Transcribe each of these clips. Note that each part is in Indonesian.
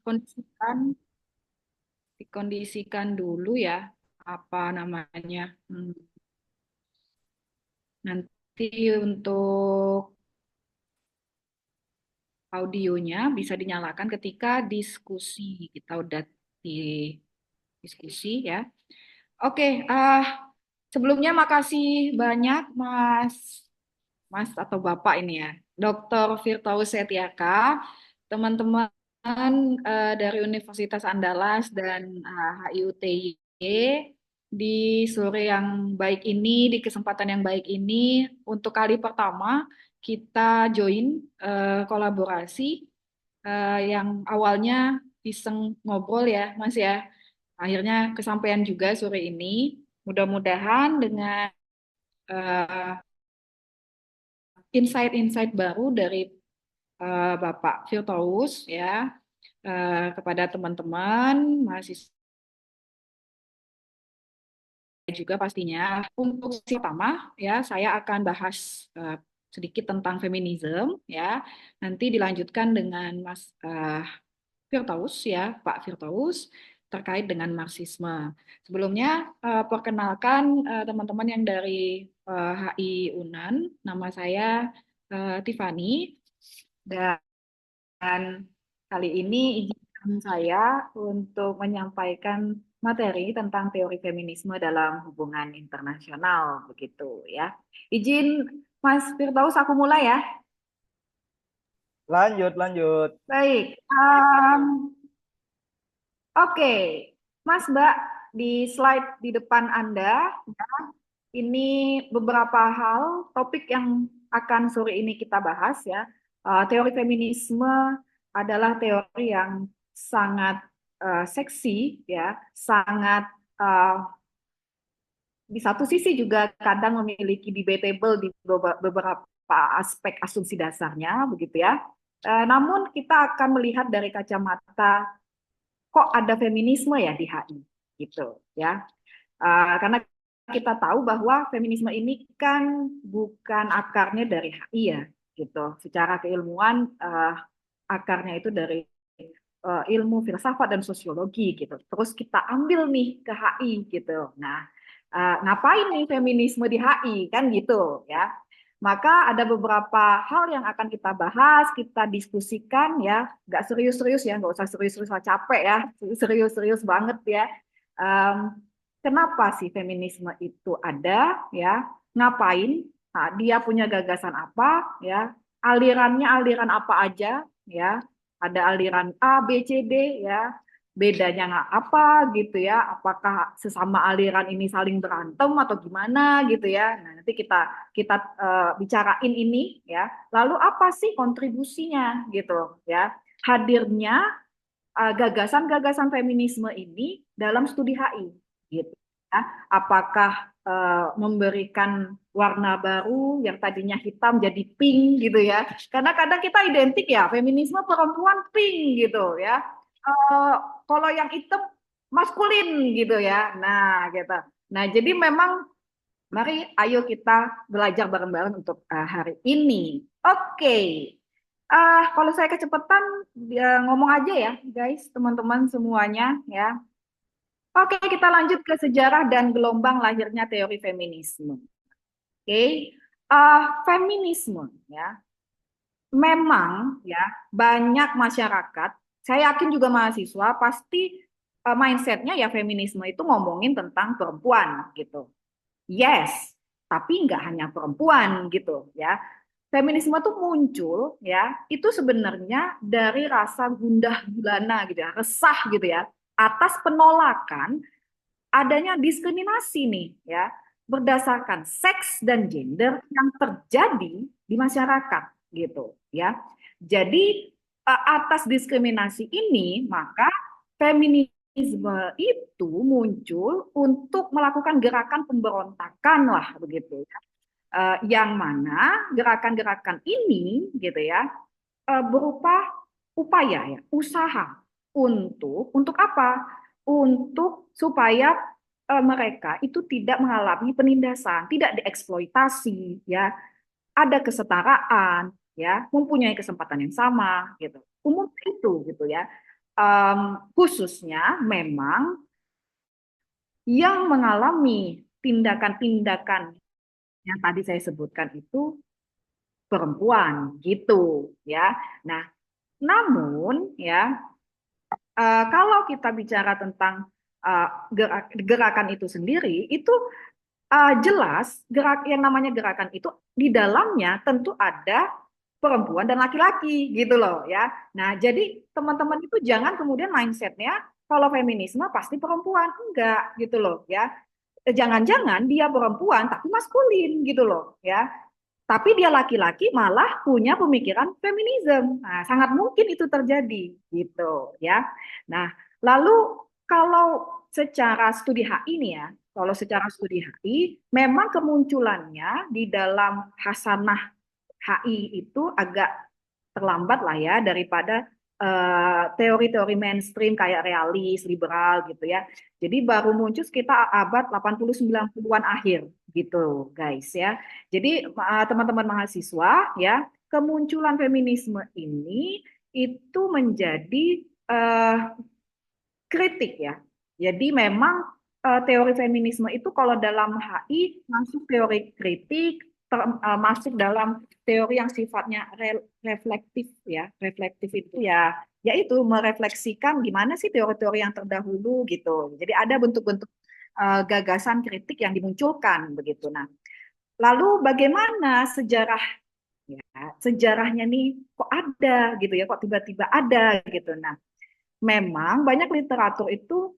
Kondisikan, dikondisikan dulu ya, apa namanya. Nanti untuk audionya bisa dinyalakan ketika diskusi. Kita udah di diskusi ya. Oke, sebelumnya makasih banyak Mas Mas atau Bapak ini ya, Dr. Firdaus Setiaka, teman-teman dari Universitas Andalas dan HIUTY di sore yang baik ini, di kesempatan yang baik ini, untuk kali pertama kita join kolaborasi yang awalnya iseng ngobrol ya, Mas ya. Akhirnya kesampaian juga sore ini. Mudah-mudahan dengan eh, insight-insight baru dari Bapak Firdaus ya kepada teman-teman mahasiswa juga pastinya. Untuk sesi pertama ya saya akan bahas sedikit tentang feminisme ya. Nanti dilanjutkan dengan Mas Firdaus ya, Pak Firdaus terkait dengan Marxisme. Sebelumnya perkenalkan teman-teman yang dari HI Unan, nama saya Tiffany dan kali ini izinkan saya untuk menyampaikan materi tentang teori feminisme dalam hubungan internasional begitu ya. Izin Mas Firdaus aku mulai ya. Lanjut, lanjut. Baik. Oke, Mas Mbak, di slide di depan Anda, ini beberapa hal topik yang akan sore ini kita bahas ya. Teori feminisme adalah teori yang sangat seksi ya, sangat uh, di satu sisi juga kadang memiliki debatable di beberapa aspek asumsi dasarnya begitu ya. Namun kita akan melihat dari kacamata kok ada feminisme ya di HI gitu ya. Karena kita tahu bahwa feminisme ini kan bukan akarnya dari HI ya gitu. Secara keilmuan akarnya itu dari ilmu filsafat dan sosiologi gitu. Terus kita ambil nih ke HI gitu. Nah, ngapain nih feminisme di HI kan gitu ya. Maka ada beberapa hal yang akan kita bahas, kita diskusikan ya, nggak serius-serius ya, nggak usah serius-serius lah capek ya, serius-serius banget ya. Um, Kenapa sih feminisme itu ada ya? Ngapain? Nah, dia punya gagasan apa ya? Alirannya aliran apa aja ya? Ada aliran A, B, C, D ya. Bedanya nggak apa gitu ya? Apakah sesama aliran ini saling berantem atau gimana gitu ya? Nah, nanti kita kita bicarain ini ya. Lalu apa sih kontribusinya gitu ya? Hadirnya gagasan-gagasan feminisme ini dalam studi HI gitu ya. Apakah memberikan warna baru yang tadinya hitam jadi pink gitu ya. Karena kadang kita identik ya feminisme perempuan pink gitu ya. Eh, Kalau yang hitam maskulin gitu ya. Nah, gitu. Nah, jadi memang mari ayo kita belajar bareng-bareng untuk hari ini. Oke. Kalau saya kecepatan ngomong aja ya, guys, teman-teman semuanya ya. Oke, kita lanjut ke sejarah dan gelombang lahirnya teori feminisme. Oke, feminisme ya. Memang ya banyak masyarakat, saya yakin juga mahasiswa pasti mindsetnya ya feminisme itu ngomongin tentang perempuan gitu. Yes, tapi nggak hanya perempuan gitu ya. Feminisme tuh muncul ya, itu sebenarnya dari rasa gundah gulana gitu ya, resah gitu ya, atas penolakan adanya diskriminasi nih ya, berdasarkan seks dan gender yang terjadi di masyarakat gitu ya. Jadi atas diskriminasi ini maka feminisme itu muncul untuk melakukan gerakan pemberontakan lah begitu ya. Yang mana gerakan-gerakan ini gitu ya berupa upaya ya, usaha untuk apa? Untuk supaya mereka itu tidak mengalami penindasan, tidak dieksploitasi ya, ada kesetaraan ya, mempunyai kesempatan yang sama gitu. Umum itu gitu ya. khususnya memang yang mengalami tindakan-tindakan yang tadi saya sebutkan itu perempuan gitu ya. Nah, namun ya kalau kita bicara tentang gerakan itu sendiri, itu jelas yang namanya gerakan itu di dalamnya tentu ada perempuan dan laki-laki gitu loh ya. Nah, jadi teman-teman itu jangan kemudian mindsetnya kalau feminisme pasti perempuan, enggak gitu loh ya. Jangan-jangan dia perempuan tapi maskulin gitu loh ya. Tapi dia laki-laki malah punya pemikiran feminisme. Nah, sangat mungkin itu terjadi gitu ya. Nah, lalu kalau secara studi HI nih ya, kalau secara studi HI memang kemunculannya di dalam Hasanah HI itu agak terlambat lah ya daripada teori-teori mainstream kayak realis, liberal gitu ya. Jadi baru muncul sekitar abad 80-90-an akhir gitu guys ya. Jadi teman-teman mahasiswa ya, kemunculan feminisme ini itu menjadi kritik ya. Jadi memang teori feminisme itu kalau dalam HI masuk teori kritik, masuk dalam teori yang sifatnya reflektif ya. Reflektif itu ya yaitu merefleksikan gimana sih teori-teori yang terdahulu gitu. Jadi ada bentuk-bentuk gagasan kritik yang dimunculkan begitu. Nah, lalu bagaimana sejarah ya, sejarahnya nih kok ada gitu ya, kok tiba-tiba ada gitu. Nah, memang banyak literatur itu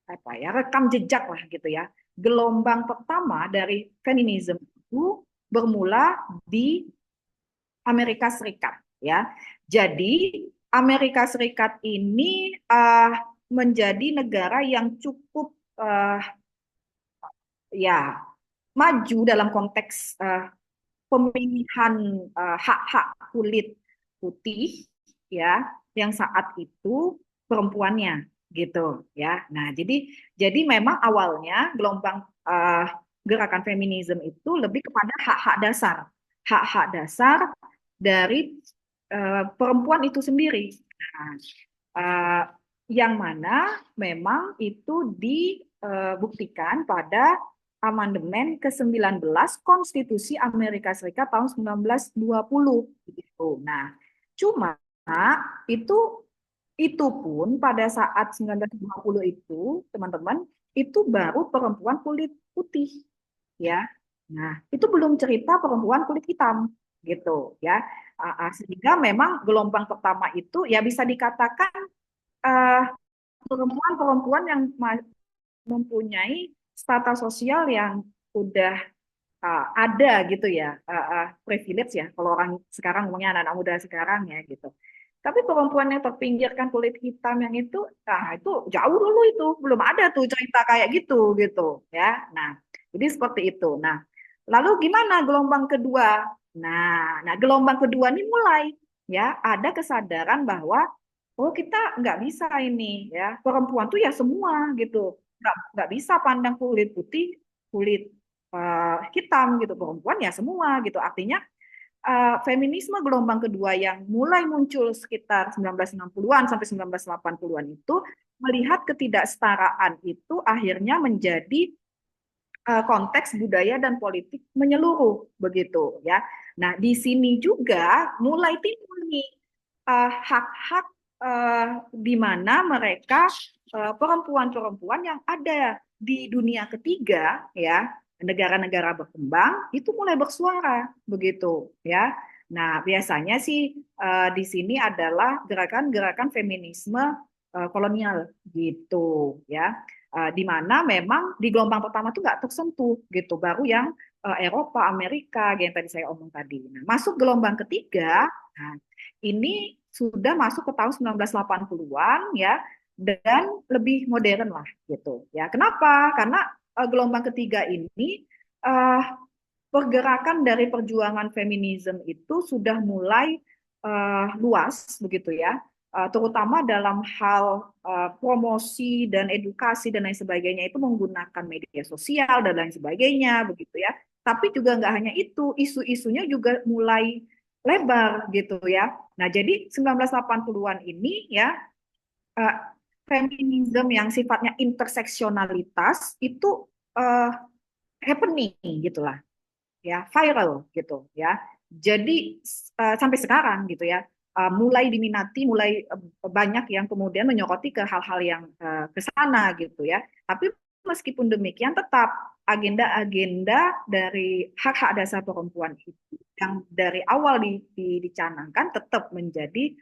apa ya, rekam jejak lah gitu ya. Gelombang pertama dari feminisme itu bermula di Amerika Serikat ya. Jadi Amerika Serikat ini menjadi negara yang cukup ya maju dalam konteks pemilihan hak-hak kulit putih ya yang saat itu perempuannya gitu ya. Nah, jadi memang awalnya gelombang gerakan feminisme itu lebih kepada hak-hak dasar. Hak-hak dasar dari perempuan itu sendiri. Nah, uh, yang mana memang itu dibuktikan pada amandemen ke-19 Konstitusi Amerika Serikat tahun 1920 gitu. Nah, cuma itu itu pun pada saat 1920 itu, teman-teman, itu baru perempuan kulit putih ya. Nah, itu belum cerita perempuan kulit hitam gitu ya. Sehingga memang gelombang pertama itu ya bisa dikatakan uh, perempuan-perempuan yang mempunyai strata sosial yang udah ada gitu ya, privilege ya kalau orang sekarang ngomongnya anak-anak muda sekarang ya gitu. Tapi perempuan yang terpinggirkan kulit hitam yang itu, nah itu jauh dulu itu belum ada tuh cerita kayak gitu gitu ya. Nah, jadi seperti itu. Nah, lalu gimana gelombang kedua? Nah gelombang kedua ini mulai ya ada kesadaran bahwa oh kita nggak bisa ini ya perempuan tuh ya semua gitu, nggak bisa pandang kulit putih, kulit hitam gitu, perempuan ya semua gitu. Artinya feminisme gelombang kedua yang mulai muncul sekitar 1960-an sampai 1980-an itu melihat ketidaksetaraan itu akhirnya menjadi konteks budaya dan politik menyeluruh begitu ya. Nah, di sini juga mulai timbul nih hak-hak di mana mereka perempuan-perempuan yang ada di dunia ketiga ya, negara-negara berkembang itu mulai bersuara begitu ya. Nah, biasanya sih di sini adalah gerakan-gerakan feminisme kolonial gitu ya. Di mana memang di gelombang pertama tuh nggak tersentuh gitu, baru yang Eropa, Amerika, yang tadi saya omong tadi. Nah, masuk gelombang ketiga, nah, ini sudah masuk ke tahun 1980-an ya, dan lebih modern lah gitu ya. Kenapa? Karena gelombang ketiga ini uh, pergerakan dari perjuangan feminisme itu sudah mulai luas begitu ya, terutama dalam hal promosi dan edukasi dan lain sebagainya itu menggunakan media sosial dan lain sebagainya begitu ya. Tapi juga nggak hanya itu, isu-isunya juga mulai lebar gitu ya. Nah, jadi 1980-an ini ya, uh, feminisme yang sifatnya interseksionalitas itu uh, happening gitulah ya, viral gitu ya. Jadi sampai sekarang gitu ya, mulai diminati, mulai banyak yang kemudian menyoroti ke hal-hal yang ke sana gitu ya. Tapi meskipun demikian tetap agenda-agenda dari hak-hak dasar perempuan itu yang dari awal dicanangkan tetap menjadi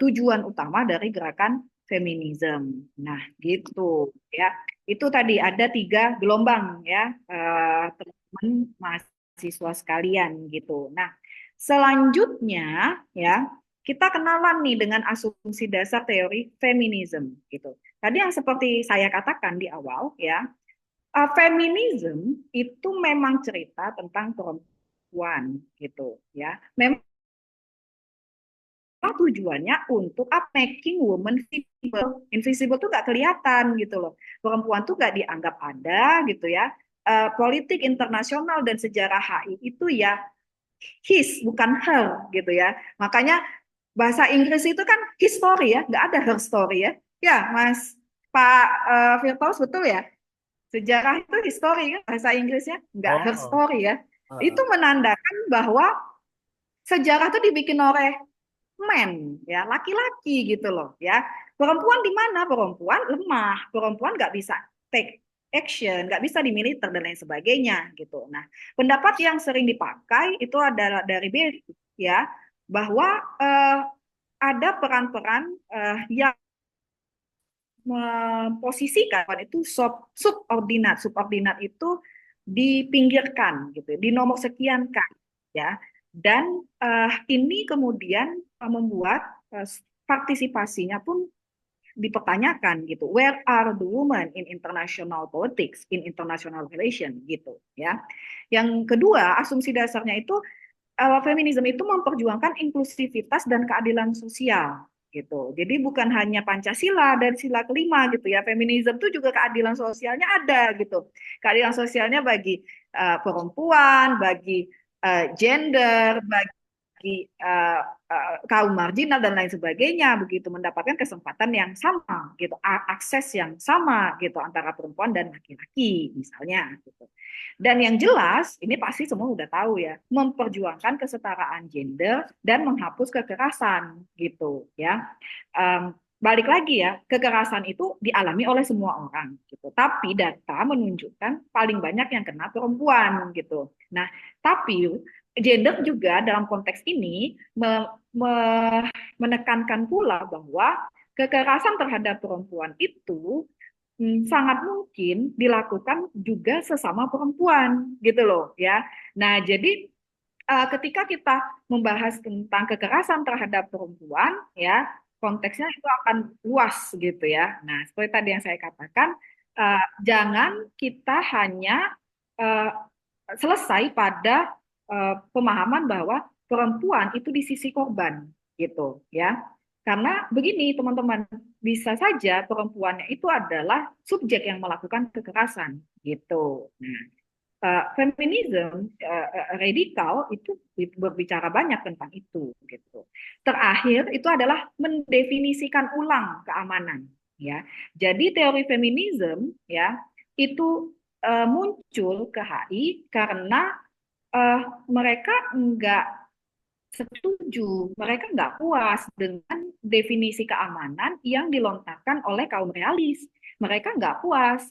tujuan utama dari gerakan feminisme. Nah, gitu ya. Itu tadi ada 3 gelombang ya, teman-teman mahasiswa sekalian gitu. Nah, selanjutnya ya, kita kenalan nih dengan asumsi dasar teori feminisme gitu. Tadi yang seperti saya katakan di awal ya, feminisme itu memang cerita tentang perempuan gitu ya. Memang tujuannya untuk making woman visible. Invisible tuh gak kelihatan gitu loh. Perempuan tuh gak dianggap ada gitu ya. Politik internasional dan sejarah HI itu ya his bukan her gitu ya. Makanya bahasa Inggris itu kan history ya, nggak ada her story ya. Ya, Mas Pak Firdaus betul ya. Sejarah itu history kan bahasa Inggrisnya, nggak her Oh, story ya. Itu heeh. menandakan bahwa sejarah itu dibikin oleh men ya, laki-laki gitu loh ya. Perempuan di mana? Perempuan lemah, perempuan nggak bisa take action, nggak bisa di militer dan lain sebagainya gitu. Nah, pendapat yang sering dipakai itu adalah dari Bill ya, bahwa ada peran-peran yang memposisikan itu subordinat. Subordinat itu dipinggirkan gitu, di nomor sekian kan ya. Dan ini kemudian membuat partisipasinya pun dipertanyakan gitu. Where are the women in international politics, in international relation gitu ya. Yang kedua, asumsi dasarnya itu feminisme itu memperjuangkan inklusivitas dan keadilan sosial gitu. Jadi bukan hanya Pancasila dan sila kelima gitu ya. Feminisme itu juga keadilan sosialnya ada gitu. Keadilan sosialnya bagi perempuan, bagi gender, bagi kaum marginal dan lain sebagainya begitu, mendapatkan kesempatan yang sama gitu, akses yang sama gitu antara perempuan dan laki-laki misalnya gitu. Dan yang jelas, ini pasti semua udah tahu ya, memperjuangkan kesetaraan gender dan menghapus kekerasan gitu ya. Balik lagi ya, kekerasan itu dialami oleh semua orang gitu. Tapi data menunjukkan paling banyak yang kena perempuan gitu. Nah, tapi gender juga dalam konteks ini menekankan pula bahwa kekerasan terhadap perempuan itu sangat mungkin dilakukan juga sesama perempuan gitu loh ya. Nah, jadi ketika kita membahas tentang kekerasan terhadap perempuan ya, konteksnya itu akan luas gitu ya. Nah, seperti tadi yang saya katakan, jangan kita hanya uh, selesai pada pemahaman bahwa perempuan itu di sisi korban gitu ya. Karena begini teman-teman, bisa saja perempuannya itu adalah subjek yang melakukan kekerasan gitu. Nah, feminisme radikal itu berbicara banyak tentang itu gitu. Terakhir itu adalah mendefinisikan ulang keamanan ya. Jadi teori feminisme ya itu muncul ke HI karena mereka nggak setuju, mereka nggak puas dengan definisi keamanan yang dilontarkan oleh kaum realis. Mereka nggak puas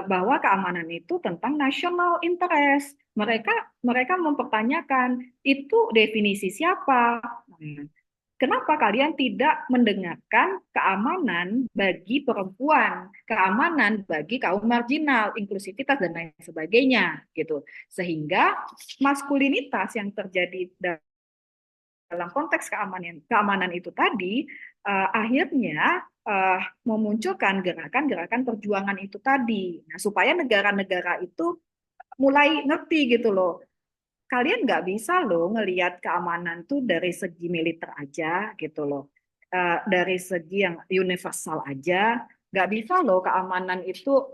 bahwa keamanan itu tentang national interest. Mereka mereka mempertanyakan itu definisi siapa? Kenapa kalian tidak mendengarkan keamanan bagi perempuan, keamanan bagi kaum marginal, inklusivitas dan lain sebagainya gitu. Sehingga maskulinitas yang terjadi dalam konteks keamanan itu tadi akhirnya memunculkan gerakan-gerakan perjuangan itu tadi. Nah, supaya negara-negara itu mulai ngerti gitu loh. Kalian nggak bisa loh ngelihat keamanan tuh dari segi militer aja gitu loh. Dari segi yang universal aja. Nggak bisa loh keamanan itu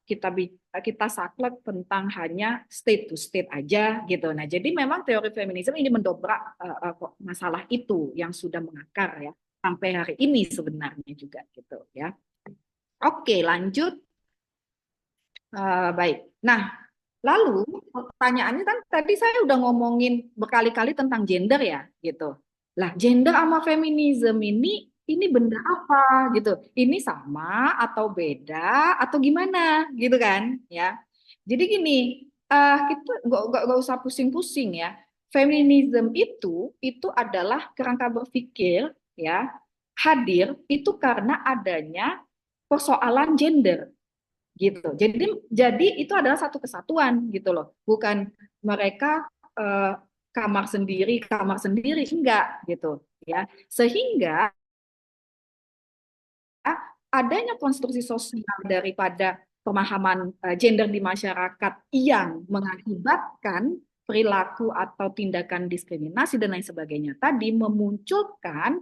kita saklek tentang hanya state to state aja gitu. Nah, jadi memang teori feminisme ini mendobrak masalah itu yang sudah mengakar ya sampai hari ini sebenarnya juga gitu ya. Oke, lanjut. Baik. Nah, lalu pertanyaannya kan tadi saya udah ngomongin berkali-kali tentang gender ya, gitu. Lah, gender sama feminisme ini benda apa gitu? Ini sama atau beda atau gimana gitu kan? Ya. Jadi gini, kita nggak usah pusing-pusing ya. Feminisme itu adalah kerangka berpikir ya hadir itu karena adanya persoalan gender gitu. Jadi itu adalah satu kesatuan gitu loh. Bukan mereka eh, kamar sendiri enggak gitu ya. Sehingga adanya konstruksi sosial daripada pemahaman gender di masyarakat yang mengakibatkan perilaku atau tindakan diskriminasi dan lain sebagainya tadi memunculkan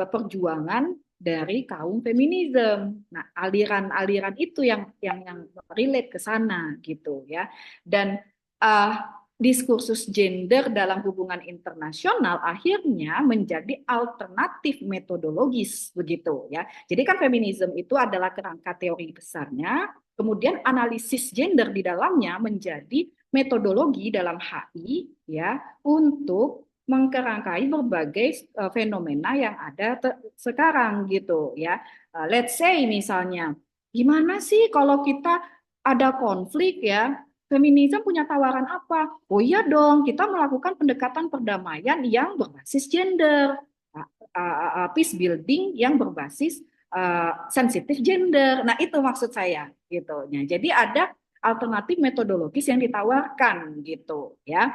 perjuangan dari kaum feminisme. Nah, aliran-aliran itu yang relate ke sana gitu ya. Dan uh, diskursus gender dalam hubungan internasional akhirnya menjadi alternatif metodologis begitu ya. Jadi kan feminisme itu adalah kerangka teori besarnya, kemudian analisis gender di dalamnya menjadi metodologi dalam HI ya untuk mengkerangkai berbagai fenomena yang ada sekarang gitu ya. Let's say misalnya, gimana sih kalau kita ada konflik ya, feminisme punya tawaran apa? Oh iya dong, kita melakukan pendekatan perdamaian yang berbasis gender, peace building yang berbasis sensitif gender. Nah itu maksud saya gitu. Nah, jadi ada alternatif metodologis yang ditawarkan gitu ya.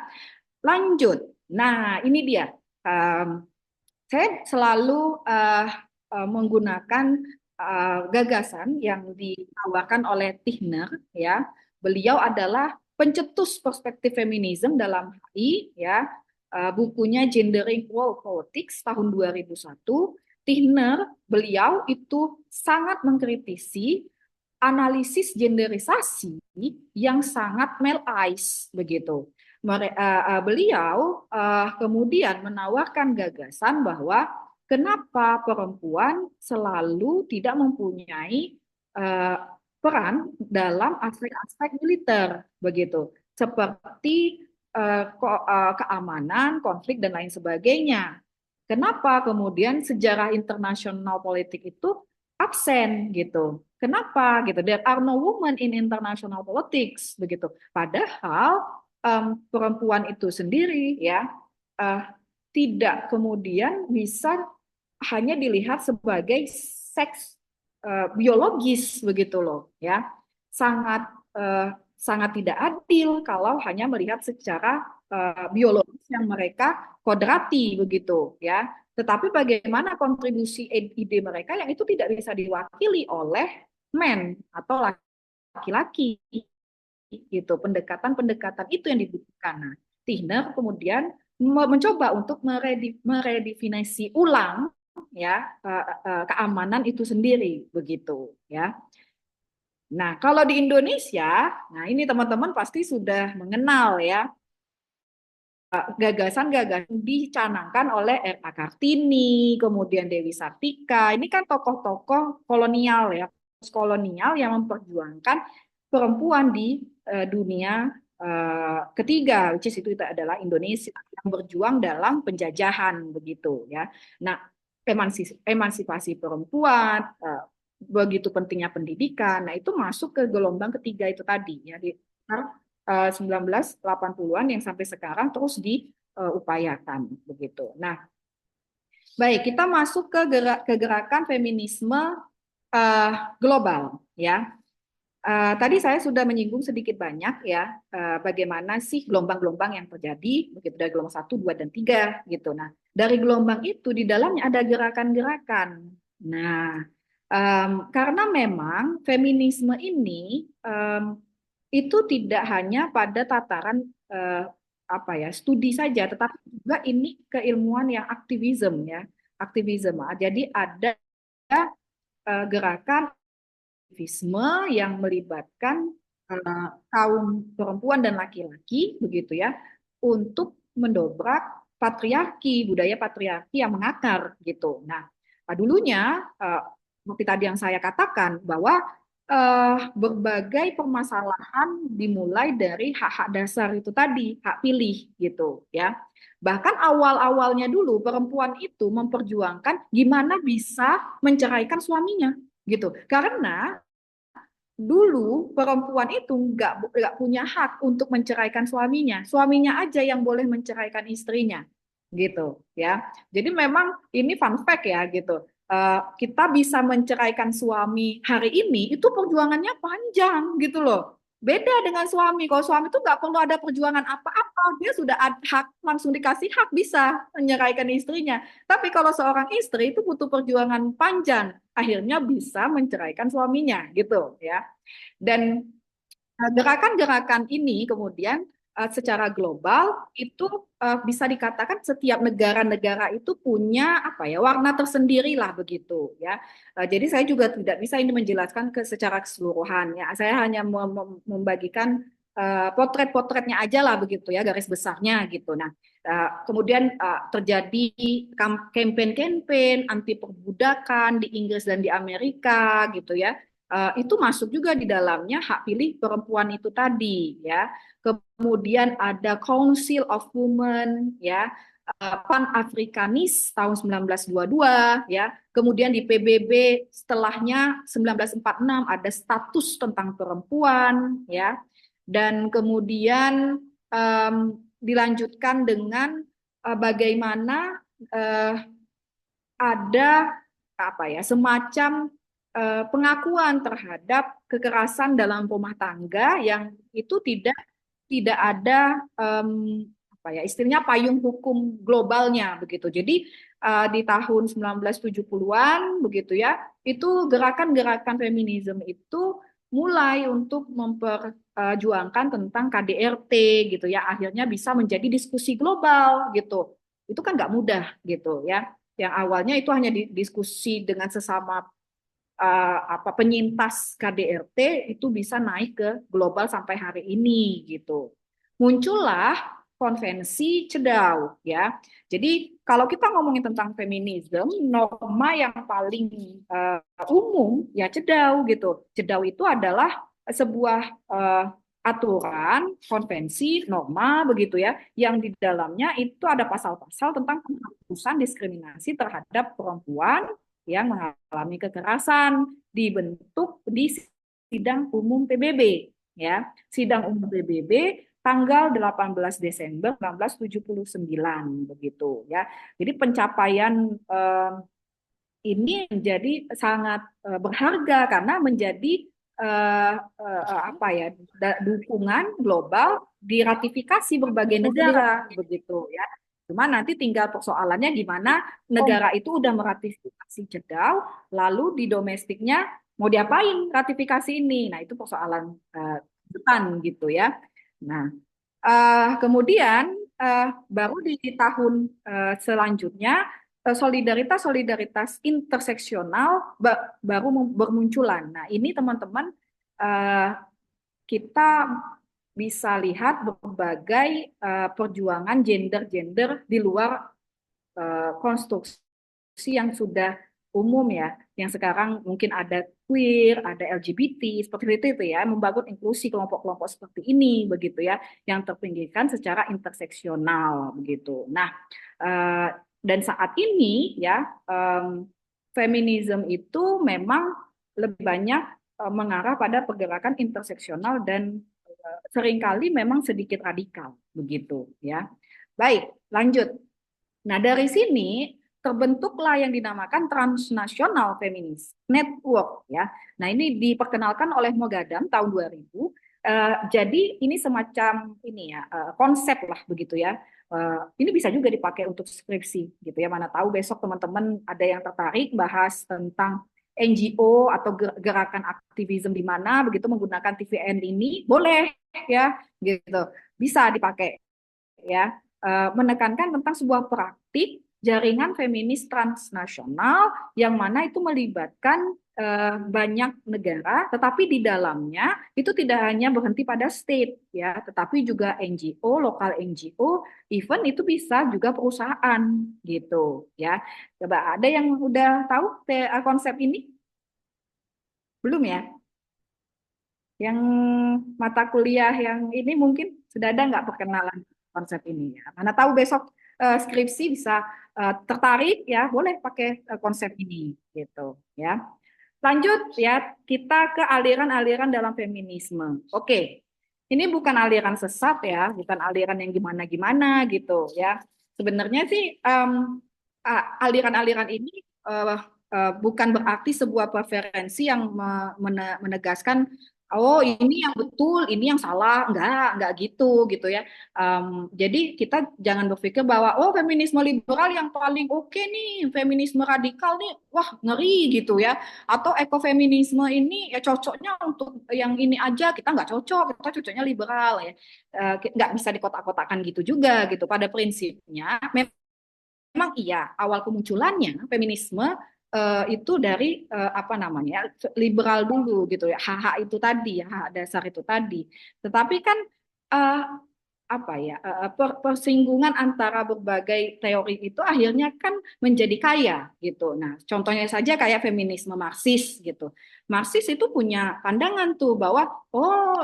Lanjut. Nah ini dia. Saya selalu menggunakan gagasan yang ditawarkan oleh Tihner ya. Beliau adalah pencetus perspektif feminisme dalam HI ya. Bukunya Gendering World Politics tahun 2001. Tihner beliau itu sangat mengkritisi analisis genderisasi yang sangat male-ized begitu. Beliau kemudian menawarkan gagasan bahwa kenapa perempuan selalu tidak mempunyai peran dalam aspek-aspek militer begitu, seperti keamanan, konflik dan lain sebagainya. Kenapa kemudian sejarah internasional politik itu absen gitu? Kenapa gitu? There are no women in international politics begitu. Padahal perempuan itu sendiri ya uh, tidak kemudian bisa hanya dilihat sebagai seks biologis begitu loh ya sangat sangat tidak adil kalau hanya melihat secara biologis yang mereka kodrati begitu ya tetapi bagaimana kontribusi ide mereka yang itu tidak bisa diwakili oleh men atau laki-laki gitu. Pendekatan-pendekatan itu yang dibutuhkan. Nah, Tihner kemudian mencoba untuk meredefinisi ulang ya keamanan itu sendiri begitu ya. Nah, kalau di Indonesia, nah ini teman-teman pasti sudah mengenal ya gagasan-gagasan dicanangkan oleh R.A. Kartini, kemudian Dewi Sartika. Ini kan tokoh-tokoh kolonial ya, kolonial yang memperjuangkan perempuan di dunia ketiga, which is itu adalah Indonesia yang berjuang dalam penjajahan begitu ya. Nah, emansipasi perempuan, begitu pentingnya pendidikan. Nah, itu masuk ke gelombang ketiga itu tadi ya di 1980-an yang sampai sekarang terus diupayakan begitu. Nah, baik kita masuk ke gerakan feminisme global ya. Tadi saya sudah menyinggung sedikit banyak ya bagaimana sih gelombang-gelombang yang terjadi begitu dari gelombang 1, 2, dan 3 gitu. Nah, dari gelombang itu di dalamnya ada gerakan-gerakan. Nah, karena memang feminisme ini itu tidak hanya pada tataran apa ya studi saja, tetapi juga ini keilmuan yang aktivisme ya, aktivisme. Jadi ada gerakan aktivisme yang melibatkan kaum perempuan dan laki-laki begitu ya untuk mendobrak patriarki, budaya patriarki yang mengakar gitu. Nah, dulunya seperti tadi yang saya katakan bahwa berbagai permasalahan dimulai dari hak-hak dasar itu tadi, hak pilih gitu ya. Bahkan awal-awalnya dulu perempuan itu memperjuangkan gimana bisa menceraikan suaminya gitu. Karena dulu perempuan itu nggak punya hak untuk menceraikan suaminya. Suaminya aja yang boleh menceraikan istrinya, gitu ya. Jadi memang ini fun fact ya gitu. Kita bisa menceraikan suami hari ini itu perjuangannya panjang gitu loh. Beda dengan suami. Kalau suami itu nggak perlu ada perjuangan apa-apa, dia sudah ada hak langsung dikasih hak bisa menceraikan istrinya. Tapi kalau seorang istri itu butuh perjuangan panjang, akhirnya bisa menceraikan suaminya gitu ya. Dan gerakan-gerakan ini kemudian secara global itu bisa dikatakan setiap negara-negara itu punya apa ya warna tersendiri lah begitu ya. Jadi saya juga tidak bisa ini menjelaskan secara keseluruhan ya. Saya hanya membagikan potret-potretnya aja lah begitu ya garis besarnya gitu. Nah, kemudian terjadi kampanye-kampanye anti perbudakan di Inggris dan di Amerika gitu ya. Itu masuk juga di dalamnya hak pilih perempuan itu tadi ya. Kemudian ada Council of Women ya, Pan-Afrikanis tahun 1922 ya. Kemudian di PBB setelahnya 1946 ada status tentang perempuan ya. Dan kemudian dilanjutkan dengan bagaimana ada apa ya semacam pengakuan terhadap kekerasan dalam rumah tangga yang itu tidak ada apa ya istilahnya payung hukum globalnya begitu. Jadi di tahun 1970-an begitu ya, itu gerakan-gerakan feminisme itu mulai untuk memperjuangkan tentang KDRT gitu ya, akhirnya bisa menjadi diskusi global gitu. Itu kan nggak mudah gitu ya. Yang awalnya itu hanya diskusi dengan sesama penyintas KDRT itu bisa naik ke global sampai hari ini gitu. Muncullah konvensi CEDAW ya. Jadi kalau kita ngomongin tentang feminisme, norma yang paling umum ya CEDAW gitu. CEDAW itu adalah sebuah aturan, konvensi, norma begitu ya, yang di dalamnya itu ada pasal-pasal tentang penghapusan diskriminasi terhadap perempuan yang mengalami kekerasan dibentuk di sidang umum PBB ya. Sidang umum PBB tanggal 18 Desember 1979 begitu ya. Jadi pencapaian ini menjadi sangat berharga karena menjadi apa ya dukungan global diratifikasi berbagai negara begitu ya. Cuma nanti tinggal persoalannya gimana negara itu udah meratifikasi CEDAW, lalu di domestiknya mau diapain ratifikasi ini. Nah, itu persoalan depan gitu ya. Nah, kemudian baru di tahun selanjutnya solidaritas interseksional baru bermunculan. Nah, ini teman-teman kita bisa lihat berbagai perjuangan gender-gender di luar konstruksi yang sudah umum ya, yang sekarang mungkin ada queer, ada LGBT, seperti itu ya, membangun inklusi kelompok-kelompok seperti ini, begitu ya, yang terpinggirkan secara interseksional, begitu. Nah, dan saat ini ya, feminisme itu memang lebih banyak mengarah pada pergerakan interseksional dan seringkali memang sedikit radikal, begitu ya. Baik, lanjut. Nah, dari sini terbentuklah yang dinamakan Transnational Feminist Network ya. Nah, ini diperkenalkan oleh Moghadam tahun 2000. Jadi ini semacam ini ya konsep lah begitu ya. Ini bisa juga dipakai untuk skripsi gitu ya. Mana tahu besok teman-teman ada yang tertarik bahas tentang NGO atau gerakan aktivisme di mana begitu menggunakan TVN ini boleh ya gitu. Bisa dipakai ya. Menekankan tentang sebuah praktik jaringan feminis transnasional yang mana itu melibatkan banyak negara, tetapi di dalamnya itu tidak hanya berhenti pada state ya, tetapi juga NGO, lokal NGO, even itu bisa juga perusahaan gitu ya. Coba ada yang udah tahu konsep ini? Belum ya? Yang mata kuliah yang ini mungkin sudah ada nggak perkenalan konsep ini ya? Mana tahu besok skripsi bisa tertarik ya, boleh pakai konsep ini gitu ya. Lanjut ya, kita ke aliran-aliran dalam feminisme. Oke, ini bukan aliran sesat ya, bukan aliran yang gimana-gimana gitu ya. Sebenarnya sih aliran-aliran ini uh, bukan berarti sebuah preferensi yang menegaskan oh ini yang betul, ini yang salah, enggak gitu gitu ya. Jadi kita jangan berpikir bahwa oh feminisme liberal yang paling oke nih, feminisme radikal nih, wah ngeri gitu ya. Atau ekofeminisme ini ya cocoknya untuk yang ini aja, kita nggak cocok, kita cocoknya liberal ya. Nggak bisa dikotak-kotakan gitu juga gitu. Pada prinsipnya memang iya, awal kemunculannya feminisme itu dari apa namanya liberal dulu gitu ya, hak-hak itu tadi ya, hak dasar itu tadi. Tetapi kan uh, apa ya persinggungan antara berbagai teori itu akhirnya kan menjadi kaya gitu. Nah, contohnya saja kayak feminisme Marxis gitu. Marxis itu punya pandangan tuh bahwa oh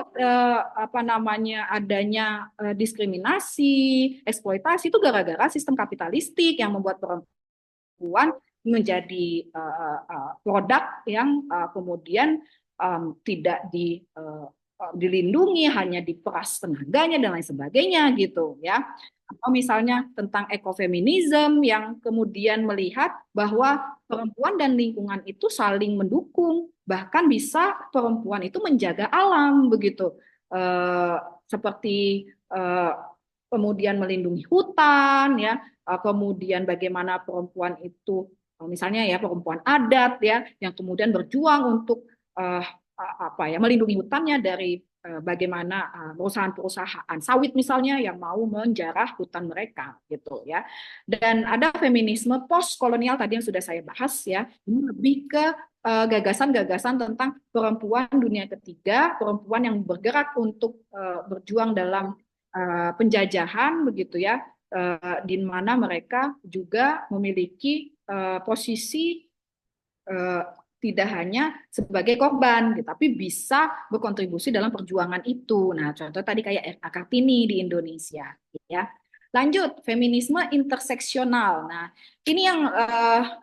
apa namanya adanya diskriminasi, eksploitasi itu gara-gara sistem kapitalistik yang membuat perempuan menjadi produk yang kemudian tidak dilindungi, hanya diperas tenaganya dan lain sebagainya gitu ya. Atau misalnya tentang ekofeminisme yang kemudian melihat bahwa perempuan dan lingkungan itu saling mendukung, bahkan bisa perempuan itu menjaga alam begitu. Eh, Seperti kemudian melindungi hutan ya, kemudian bagaimana perempuan itu misalnya ya perempuan adat ya yang kemudian berjuang untuk uh, apa ya melindungi hutannya dari bagaimana perusahaan-perusahaan sawit misalnya yang mau menjarah hutan mereka gitu ya. Dan ada feminisme post kolonial tadi yang sudah saya bahas ya, ini lebih ke gagasan-gagasan tentang perempuan dunia ketiga, perempuan yang bergerak untuk berjuang dalam penjajahan begitu ya, di mana mereka juga memiliki posisi eh, tidak hanya sebagai korban, tapi bisa berkontribusi dalam perjuangan itu. Nah, contoh tadi kayak RA Kartini di Indonesia, ya. Lanjut, feminisme interseksional. Nah, ini yang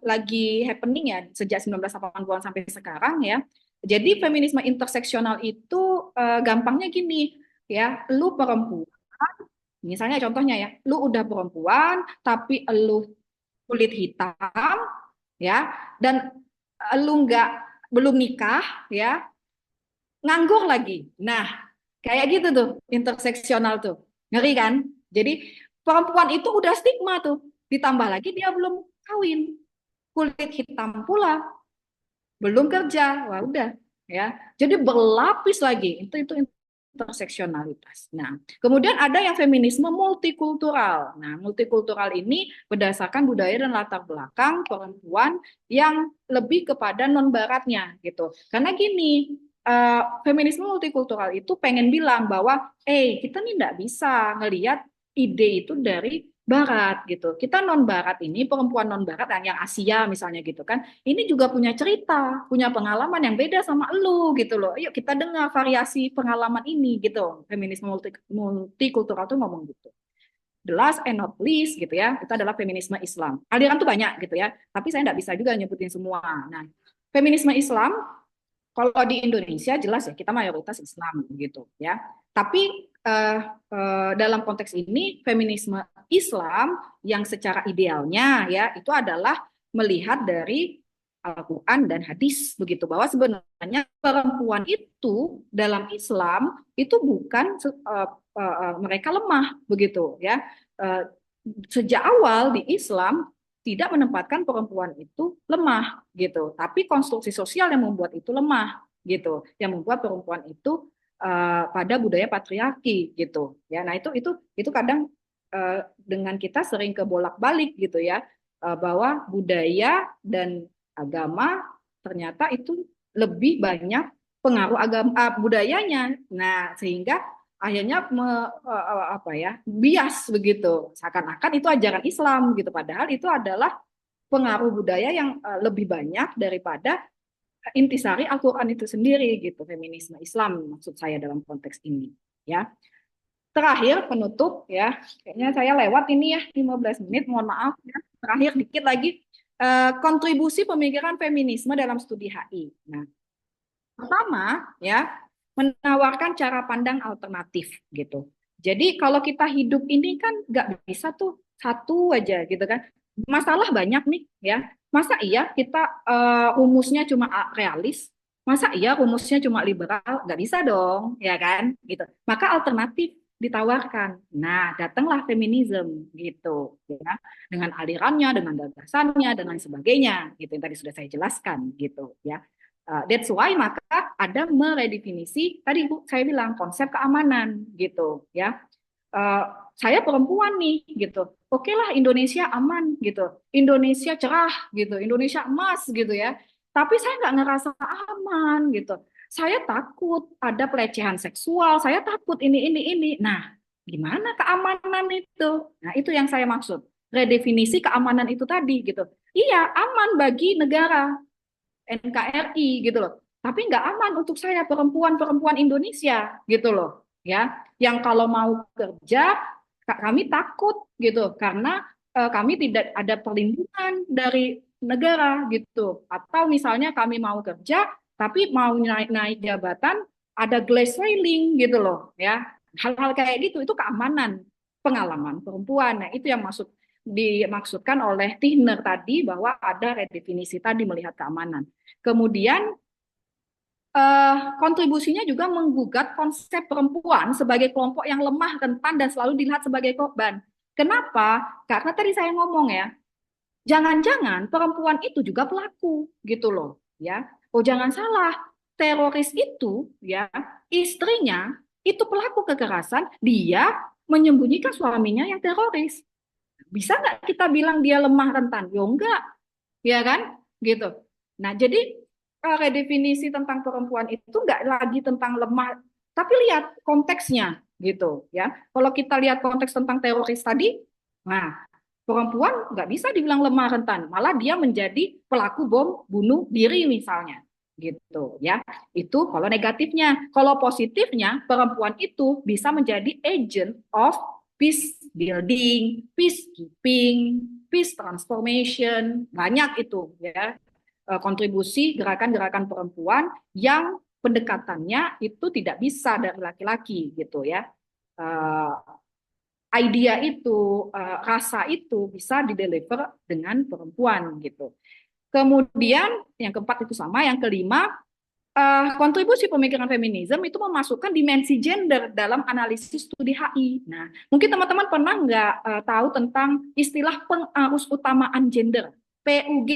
lagi happening ya sejak 1980-an sampai sekarang ya. Jadi feminisme interseksional itu gampangnya gini, ya, lu perempuan, misalnya contohnya ya, lu udah perempuan tapi lu kulit hitam ya dan lu nggak belum nikah ya nganggur lagi. Nah kayak gitu tuh interseksional tuh ngeri kan. Jadi perempuan itu udah stigma tuh ditambah lagi dia belum kawin kulit hitam pula belum kerja, wah udah ya. Jadi berlapis lagi itu interseksionalitas. Nah, kemudian ada yang feminisme multikultural. Nah, multikultural ini berdasarkan budaya dan latar belakang perempuan yang lebih kepada non baratnya gitu. Karena gini, feminisme multikultural itu pengen bilang bahwa, kita nih nggak bisa ngelihat ide itu dari barat gitu. Kita non barat ini perempuan non barat yang Asia misalnya gitu kan ini juga punya cerita, punya pengalaman yang beda sama lu gitu loh. Yuk kita dengar variasi pengalaman ini gitu. Feminisme multikultural tuh ngomong gitu. The last and not least gitu ya, itu adalah feminisme Islam. Aliran tuh banyak gitu ya, tapi saya nggak bisa juga nyebutin semua. Nah, feminisme Islam kalau di Indonesia jelas ya kita mayoritas Islam gitu ya. Tapi dalam konteks ini feminisme Islam yang secara idealnya ya itu adalah melihat dari Al-Quran dan hadis begitu bahwa sebenarnya perempuan itu dalam Islam itu bukan mereka lemah begitu ya. Uh, Sejak awal di Islam tidak menempatkan perempuan itu lemah gitu, tapi konstruksi sosial yang membuat itu lemah gitu, yang membuat perempuan itu pada budaya patriarki gitu ya. Nah itu kadang dengan kita sering kebolak-balik gitu ya, bahwa budaya dan agama ternyata itu lebih banyak pengaruh agama budayanya. Nah, sehingga akhirnya apa ya, bias begitu. Seakan-akan itu ajaran Islam gitu, padahal itu adalah pengaruh budaya yang lebih banyak daripada intisari Al-Qur'an itu sendiri gitu, feminisme Islam maksud saya dalam konteks ini, ya. Terakhir penutup ya, kayaknya saya lewat ini ya 15 menit, mohon maaf ya. Terakhir dikit lagi, kontribusi pemikiran feminisme dalam studi HI. Nah, pertama ya, menawarkan cara pandang alternatif gitu. Jadi kalau kita hidup ini kan nggak bisa tuh satu aja gitu kan. Masalah banyak nih ya. Masa iya kita rumusnya cuma realis? Masa iya rumusnya cuma liberal? Nggak bisa dong, ya kan? Gitu. Maka alternatif ditawarkan. Nah, datanglah feminisme gitu, ya, dengan alirannya, dengan gagasannya, dan lain sebagainya. Gitu yang tadi sudah saya jelaskan, gitu, ya. That's why maka ada meredefinisi tadi Bu saya bilang konsep keamanan gitu ya. Uh, saya perempuan nih gitu. Oke lah Indonesia aman gitu. Indonesia cerah gitu. Indonesia emas gitu ya. Tapi saya nggak ngerasa aman gitu. Saya takut ada pelecehan seksual. Saya takut ini. Nah, gimana keamanan itu? Nah, itu yang saya maksud. Redefinisi keamanan itu tadi gitu. Iya, aman bagi negara NKRI gitu loh. Tapi nggak aman untuk saya perempuan-perempuan Indonesia gitu loh, ya. Yang kalau mau kerja kami takut gitu karena kami tidak ada perlindungan dari negara gitu. Atau misalnya kami mau kerja tapi mau naik jabatan ada glass ceiling gitu loh, ya. Hal-hal kayak gitu itu keamanan pengalaman perempuan. Nah, itu yang dimaksudkan oleh Tihner tadi bahwa ada redefinisi tadi melihat keamanan. Kemudian kontribusinya juga menggugat konsep perempuan sebagai kelompok yang lemah, rentan, dan selalu dilihat sebagai korban. Kenapa? Karena tadi saya ngomong ya, jangan-jangan perempuan itu juga pelaku gitu loh, ya. Oh jangan salah, teroris itu ya istrinya itu pelaku kekerasan, dia menyembunyikan suaminya yang teroris. Bisa nggak kita bilang dia lemah rentan? Yo enggak, ya kan? Gitu. Nah, jadi redefinisi tentang perempuan itu nggak lagi tentang lemah, tapi lihat konteksnya gitu ya. Kalau kita lihat konteks tentang teroris tadi, nah perempuan nggak bisa dibilang lemah rentan, malah dia menjadi pelaku bom bunuh diri misalnya gitu ya. Itu kalau negatifnya. Kalau positifnya, perempuan itu bisa menjadi agent of peace building, peacekeeping, peace transformation, banyak itu ya kontribusi gerakan-gerakan perempuan yang pendekatannya itu tidak bisa dari laki-laki gitu ya. Uh, idea itu, rasa itu bisa dideliver dengan perempuan gitu. Kemudian yang keempat itu sama, yang kelima kontribusi pemikiran feminisme itu memasukkan dimensi gender dalam analisis studi HI. Nah, mungkin teman-teman pernah nggak tahu tentang istilah pengarus utamaan gender, PUG,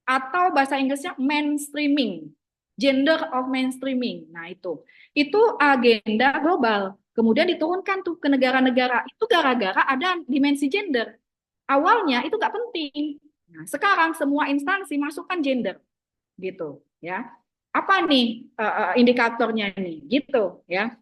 atau bahasa Inggrisnya mainstreaming, gender of mainstreaming. Nah, itu agenda global. Kemudian diturunkan tuh ke negara-negara. Itu gara-gara ada dimensi gender. Awalnya itu nggak penting. Nah, sekarang semua instansi masukkan gender, gitu ya. Apa nih indikatornya nih, gitu ya.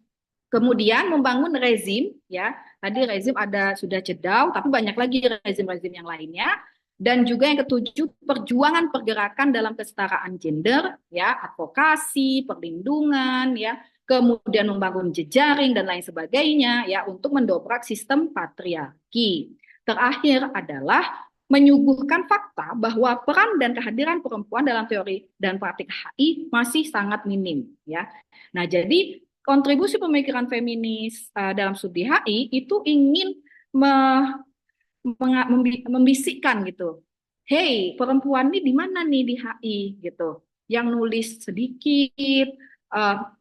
Kemudian membangun rezim ya. Tadi rezim ada sudah jedau, tapi banyak lagi rezim-rezim yang lainnya. Dan juga yang ketujuh, perjuangan pergerakan dalam kesetaraan gender, ya, advokasi, perlindungan, ya, kemudian membangun jejaring dan lain sebagainya, ya, untuk mendobrak sistem patriarki. Terakhir adalah menyuguhkan fakta bahwa peran dan kehadiran perempuan dalam teori dan praktik HI masih sangat minim, ya. Nah, jadi kontribusi pemikiran feminis dalam studi HI itu ingin membisikkan gitu. Hey, perempuan ini di mana nih di HI gitu. Yang nulis sedikit,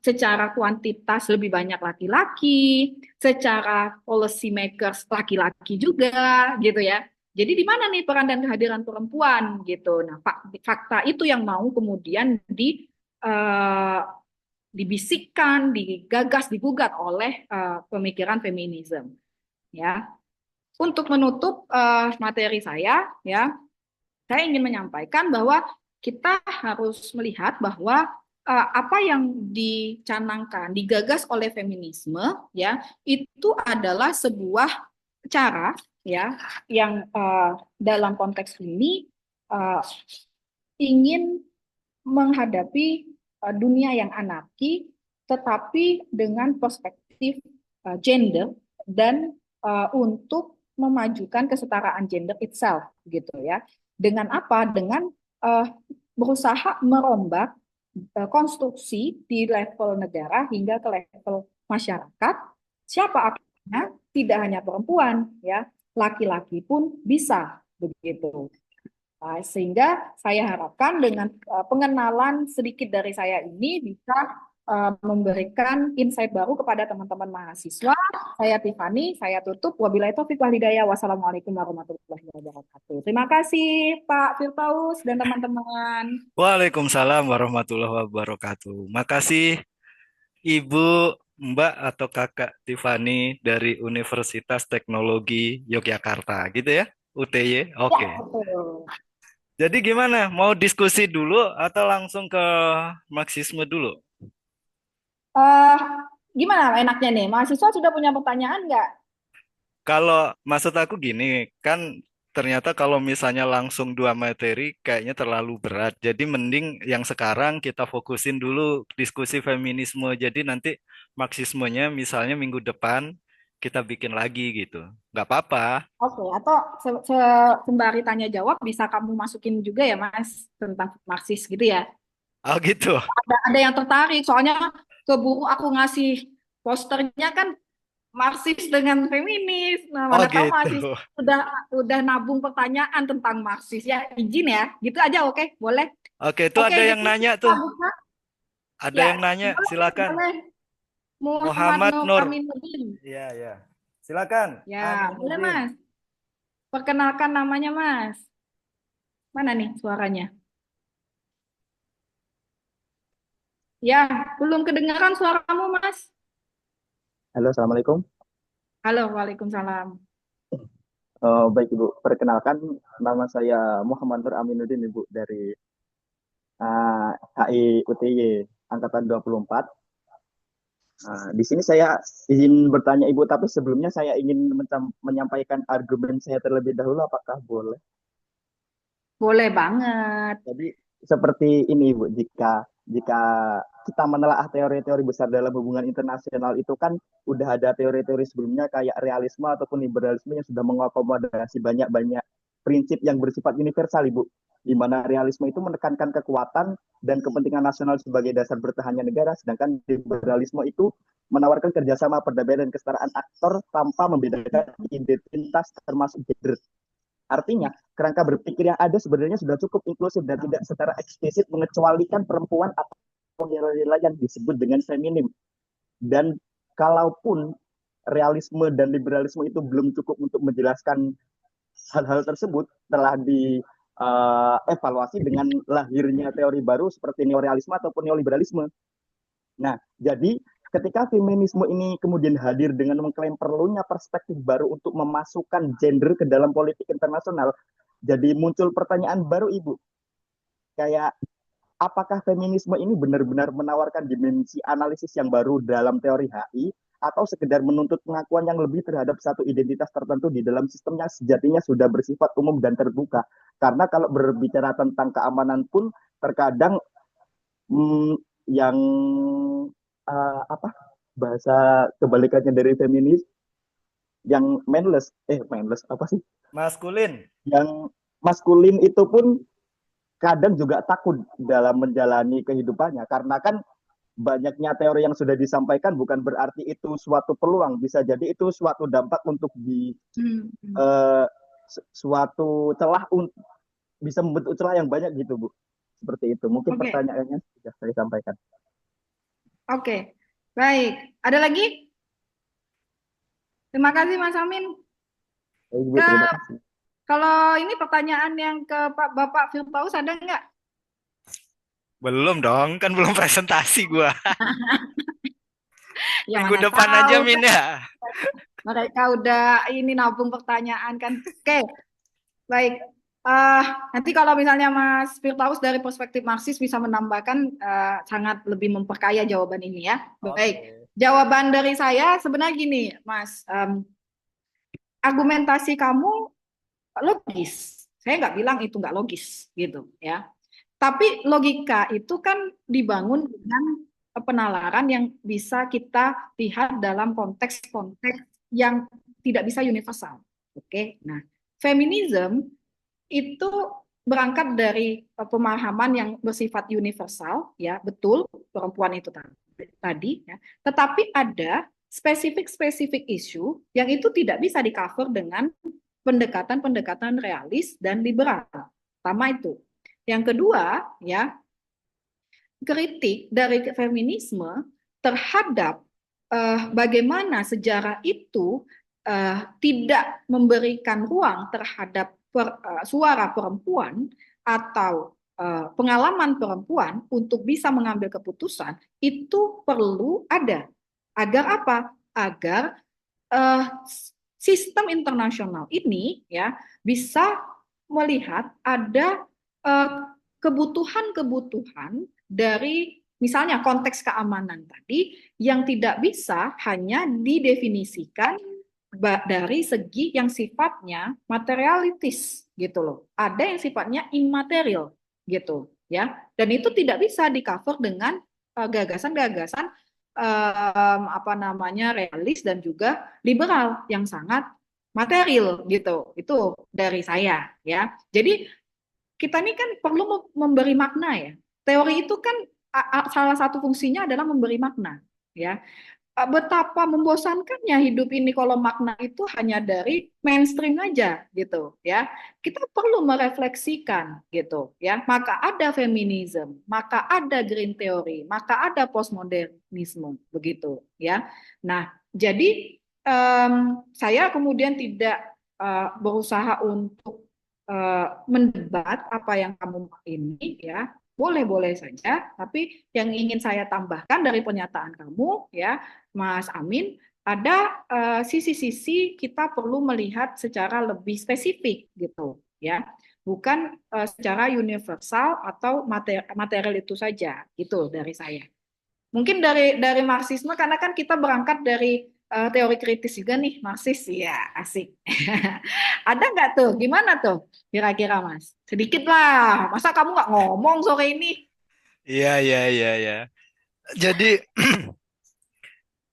secara kuantitas lebih banyak laki-laki, secara policy makers laki-laki juga gitu ya. Jadi di mana nih peran dan kehadiran perempuan gitu. Nah, fakta itu yang mau kemudian dibisikkan, digagas, digugat oleh pemikiran feminisme. Ya, untuk menutup materi saya, ya, saya ingin menyampaikan bahwa kita harus melihat bahwa apa yang dicanangkan, digagas oleh feminisme, ya, itu adalah sebuah cara, ya, yang dalam konteks ini uh, ingin menghadapi dunia yang anarki, tetapi dengan perspektif gender dan untuk memajukan kesetaraan gender itself, gitu ya. Dengan apa? Dengan uh, berusaha merombak konstruksi di level negara hingga ke level masyarakat. Siapa akhirnya? Tidak hanya perempuan, ya, laki-laki pun bisa begitu. Sehingga saya harapkan dengan pengenalan sedikit dari saya ini bisa memberikan insight baru kepada teman-teman mahasiswa. Saya Tiffany, saya tutup. Wabillahi taufiq wal hidayah. Wassalamualaikum warahmatullahi wabarakatuh. Terima kasih Pak Firdaus dan teman-teman. Waalaikumsalam warahmatullahi wabarakatuh. Makasih Ibu, Mbak atau Kakak Tiffany dari Universitas Teknologi Yogyakarta, gitu ya? UTY. Ya, Oke. betul. Jadi gimana? Mau diskusi dulu atau langsung ke Marxisme dulu? Eh, Gimana enaknya nih? Mahasiswa sudah punya pertanyaan nggak? Kalau maksud aku gini, kan ternyata kalau misalnya langsung dua materi kayaknya terlalu berat. Jadi mending yang sekarang kita fokusin dulu diskusi feminisme. Jadi nanti Marxismenya misalnya minggu depan kita bikin lagi gitu. Nggak apa-apa. Oke, atau sembari tanya jawab bisa kamu masukin juga ya Mas tentang Marxis gitu ya. Oh gitu. Ada yang tertarik, soalnya keburu aku ngasih posternya kan Marxis dengan feminis. Nah, Oh mana tahu gitu. Marxis sudah nabung pertanyaan tentang Marxis ya. Izin ya, gitu aja oke, boleh. Oke, itu Oke, ada yang jadi nanya kita tuh. buka Ada ya. yang nanya, Boleh, silakan. boleh. Muhammad Muhammad Nur Nur. Aminuddin. Iya, ya. Silakan. Ya, boleh Aminuddin. Mas. Perkenalkan namanya Mas. Mana nih suaranya? Ya, belum kedengaran suaramu Mas. Halo, Assalamualaikum. Halo, Waalaikumsalam. Baik Ibu, perkenalkan nama saya Muhammad Nur Aminuddin Ibu dari HI UTY Angkatan 24. Di sini saya izin bertanya Ibu, tapi sebelumnya saya ingin menyampaikan argumen saya terlebih dahulu, apakah boleh? Boleh banget. Jadi seperti ini Ibu, jika jika kita menelaah teori-teori besar dalam hubungan internasional itu kan udah ada teori-teori sebelumnya kayak realisme ataupun liberalisme yang sudah mengakomodasi banyak-banyak prinsip yang bersifat universal Ibu. Di mana realisme itu menekankan kekuatan dan kepentingan nasional sebagai dasar bertahannya negara, sedangkan liberalisme itu menawarkan kerjasama, perdamaian, dan kesetaraan aktor tanpa membedakan identitas termasuk gender. Artinya, kerangka berpikir yang ada sebenarnya sudah cukup inklusif dan tidak secara eksplisit mengecualikan perempuan atau nilai-nilai yang disebut dengan feminim. Dan kalaupun realisme dan liberalisme itu belum cukup untuk menjelaskan hal-hal tersebut, telah dievaluasi dengan lahirnya teori baru seperti neorealisme ataupun neoliberalisme. Nah, jadi ketika feminisme ini kemudian hadir dengan mengklaim perlunya perspektif baru untuk memasukkan gender ke dalam politik internasional, jadi muncul pertanyaan baru Ibu, kayak apakah feminisme ini benar-benar menawarkan dimensi analisis yang baru dalam teori HI atau sekedar menuntut pengakuan yang lebih terhadap satu identitas tertentu di dalam sistem yang sejatinya sudah bersifat umum dan terbuka. Karena kalau berbicara tentang keamanan pun terkadang yang apa bahasa kebalikannya dari feminis yang manless apa sih, Maskulin. yang maskulin itu pun kadang juga takut dalam menjalani kehidupannya karena kan banyaknya teori yang sudah disampaikan bukan berarti itu suatu peluang, bisa jadi itu suatu dampak untuk di Hmm. uh, suatu celah bisa membentuk celah yang banyak gitu Bu, seperti itu mungkin Oke, pertanyaannya sudah saya sampaikan. oke. Baik. Ada lagi? Terima kasih Mas Amin. Ibu terima Ke kasih. Kalau ini pertanyaan yang ke Pak Bapak Firdaus ada nggak? Belum dong, kan belum presentasi gua. Ya Minggu mana depan tahu aja kan Min ya. mereka udah ini nabung pertanyaan kan. Oke, baik. Nanti kalau misalnya Mas Firdaus dari perspektif Marxis bisa menambahkan, sangat lebih memperkaya jawaban ini ya. Baik, Oke. jawaban dari saya sebenarnya gini, Mas. Argumentasi kamu logis. Saya nggak bilang itu nggak logis, gitu ya. Tapi logika itu kan dibangun dengan penalaran yang bisa kita lihat dalam konteks-konteks yang tidak bisa universal. Oke, nah, feminisme itu berangkat dari pemahaman yang bersifat universal, ya betul perempuan itu tadi, ya. Tetapi ada spesifik-spesifik isu yang itu tidak bisa di-cover dengan pendekatan-pendekatan realis dan liberal. Pertama itu. Yang kedua, ya, kritik dari feminisme terhadap bagaimana sejarah itu tidak memberikan ruang terhadap suara perempuan atau pengalaman perempuan untuk bisa mengambil keputusan itu perlu ada. Agar apa? Agar uh, sistem internasional ini ya bisa melihat ada kebutuhan-kebutuhan dari misalnya konteks keamanan tadi yang tidak bisa hanya didefinisikan dari segi yang sifatnya materialistis gitu loh. Ada yang sifatnya imaterial gitu ya. Dan itu tidak bisa di-cover dengan gagasan-gagasan apa namanya realis dan juga liberal yang sangat material gitu. Itu dari saya ya. Jadi kita ini kan perlu memberi makna ya. Teori itu kan salah satu fungsinya adalah memberi makna ya. Betapa membosankannya hidup ini kalau makna itu hanya dari mainstream aja gitu ya. Kita perlu merefleksikan gitu ya. Maka ada feminisme, maka ada green theory, maka ada postmodernisme begitu ya. Nah, jadi saya kemudian tidak berusaha untuk mendebat apa yang kamu ini ya. Boleh-boleh saja, tapi yang ingin saya tambahkan dari pernyataan kamu ya, Mas Amin, ada sisi-sisi kita perlu melihat secara lebih spesifik gitu ya, bukan secara universal atau material itu saja. Gitu dari saya. Mungkin dari Marxisme karena kan kita berangkat dari teori kritis juga nih, Marxis ya, asik. Ada nggak tuh? Gimana tuh kira-kira Mas? Sedikit lah, masa kamu nggak ngomong sore ini? Iya, iya, iya, iya. Jadi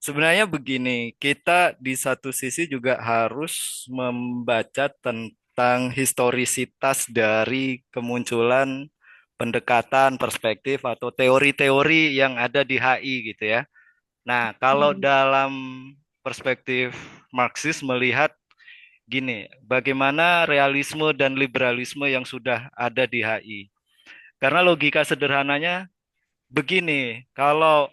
sebenarnya begini, kita di satu sisi juga harus membaca tentang historisitas dari kemunculan pendekatan, perspektif, atau teori-teori yang ada di HI gitu ya. Nah, kalau Hmm. dalam perspektif Marxis melihat gini, bagaimana realisme dan liberalisme yang sudah ada di HI. Karena logika sederhananya begini, kalau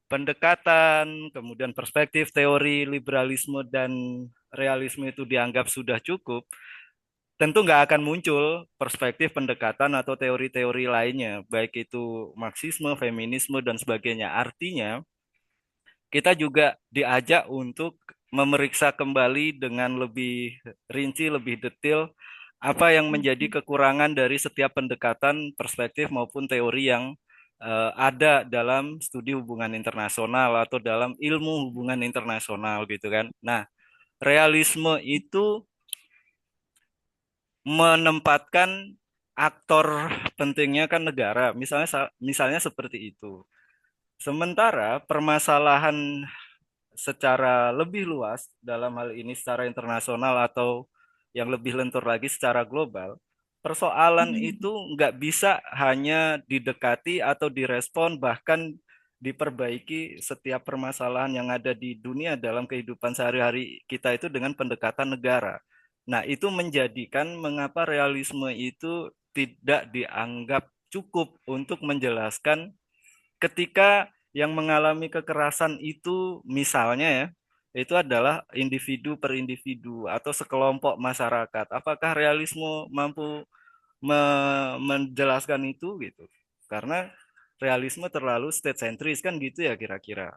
pendekatan, kemudian perspektif teori liberalisme dan realisme itu dianggap sudah cukup, tentu nggak akan muncul perspektif pendekatan atau teori-teori lainnya, baik itu Marxisme, feminisme, dan sebagainya. Artinya, kita juga diajak untuk memeriksa kembali dengan lebih rinci, lebih detail, apa yang menjadi kekurangan dari setiap pendekatan, perspektif, maupun teori yang ada dalam studi hubungan internasional atau dalam ilmu hubungan internasional gitu kan. Nah, realisme itu menempatkan aktor pentingnya kan negara, misalnya seperti itu. Sementara permasalahan secara lebih luas dalam hal ini secara internasional atau yang lebih lentur lagi secara global, persoalan itu nggak bisa hanya didekati atau direspon bahkan diperbaiki setiap permasalahan yang ada di dunia dalam kehidupan sehari-hari kita itu dengan pendekatan negara. Nah, itu menjadikan mengapa realisme itu tidak dianggap cukup untuk menjelaskan ketika yang mengalami kekerasan itu misalnya ya, itu adalah individu per individu atau sekelompok masyarakat. Apakah realisme mampu menjelaskan itu gitu? Karena realisme terlalu state centris kan gitu ya kira-kira.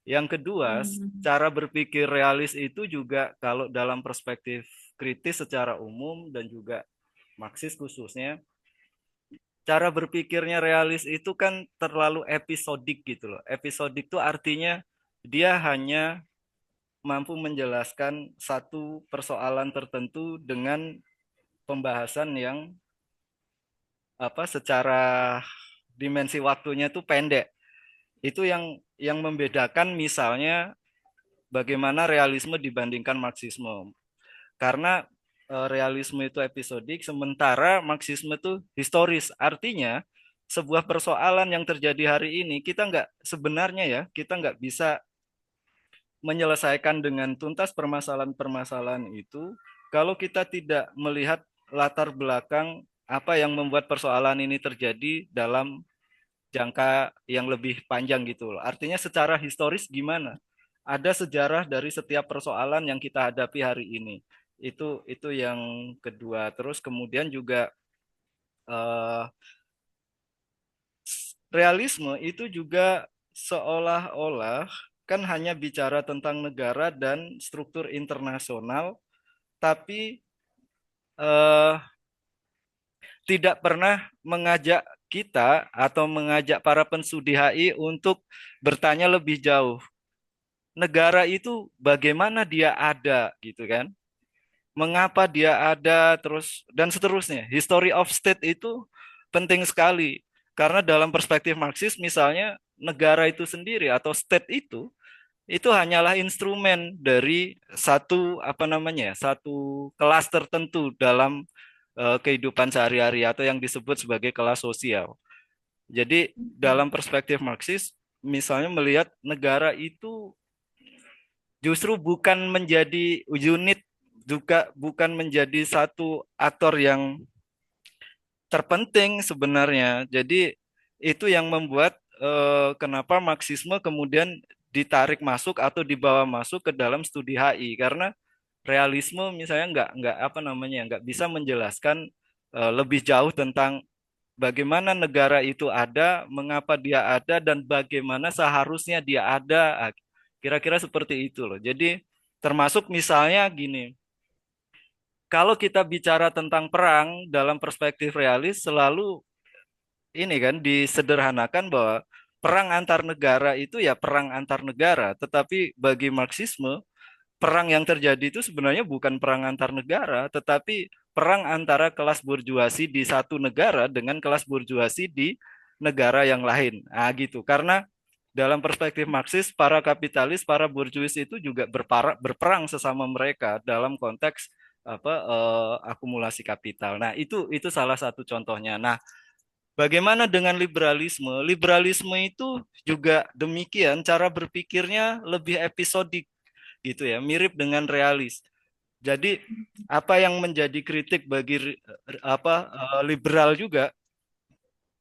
Yang kedua, Hmm. cara berpikir realis itu juga kalau dalam perspektif kritis secara umum dan juga Marxis khususnya, cara berpikirnya realis itu kan terlalu episodik gitu loh. Episodik itu artinya dia hanya mampu menjelaskan satu persoalan tertentu dengan pembahasan yang secara dimensi waktunya itu pendek. Itu yang membedakan misalnya bagaimana realisme dibandingkan Marxisme. Karena realisme itu episodik, sementara Marxisme itu historis. Artinya sebuah persoalan yang terjadi hari ini kita nggak sebenarnya ya kita nggak bisa menyelesaikan dengan tuntas permasalahan-permasalahan itu kalau kita tidak melihat latar belakang apa yang membuat persoalan ini terjadi dalam jangka yang lebih panjang gitu loh. Artinya secara historis gimana? Ada sejarah dari setiap persoalan yang kita hadapi hari ini. Itu yang kedua. Terus kemudian juga eh, realisme itu juga seolah-olah kan hanya bicara tentang negara dan struktur internasional, tapi eh, tidak pernah mengajak kita atau mengajak para pensudi HI untuk bertanya lebih jauh. Negara itu bagaimana dia ada gitu kan? Mengapa dia ada terus dan seterusnya. History of state itu penting sekali karena dalam perspektif Marxis misalnya negara itu sendiri atau state itu hanyalah instrumen dari satu kelas tertentu dalam kehidupan sehari-hari atau yang disebut sebagai kelas sosial. Jadi dalam perspektif Marxis misalnya melihat negara itu justru bukan menjadi unit juga bukan menjadi satu aktor yang terpenting sebenarnya. Jadi itu yang membuat kenapa Marxisme kemudian ditarik masuk atau dibawa masuk ke dalam studi HI karena realisme misalnya nggak bisa menjelaskan lebih jauh tentang bagaimana negara itu ada, mengapa dia ada dan bagaimana seharusnya dia ada. Kira-kira seperti itu loh. Jadi termasuk misalnya gini, kalau kita bicara tentang perang dalam perspektif realis selalu ini kan disederhanakan bahwa perang antar negara itu ya perang antar negara, tetapi bagi Marxisme perang yang terjadi itu sebenarnya bukan perang antar negara, tetapi perang antara kelas burjuasi di satu negara dengan kelas burjuasi di negara yang lain. Ah gitu. Karena dalam perspektif Marxis, para kapitalis, para burjuis itu juga berperang sesama mereka dalam konteks akumulasi kapital. Nah, itu salah satu contohnya. Nah, bagaimana dengan liberalisme? Liberalisme itu juga demikian, cara berpikirnya lebih episodik gitu ya, mirip dengan realis. Jadi apa yang menjadi kritik bagi liberal juga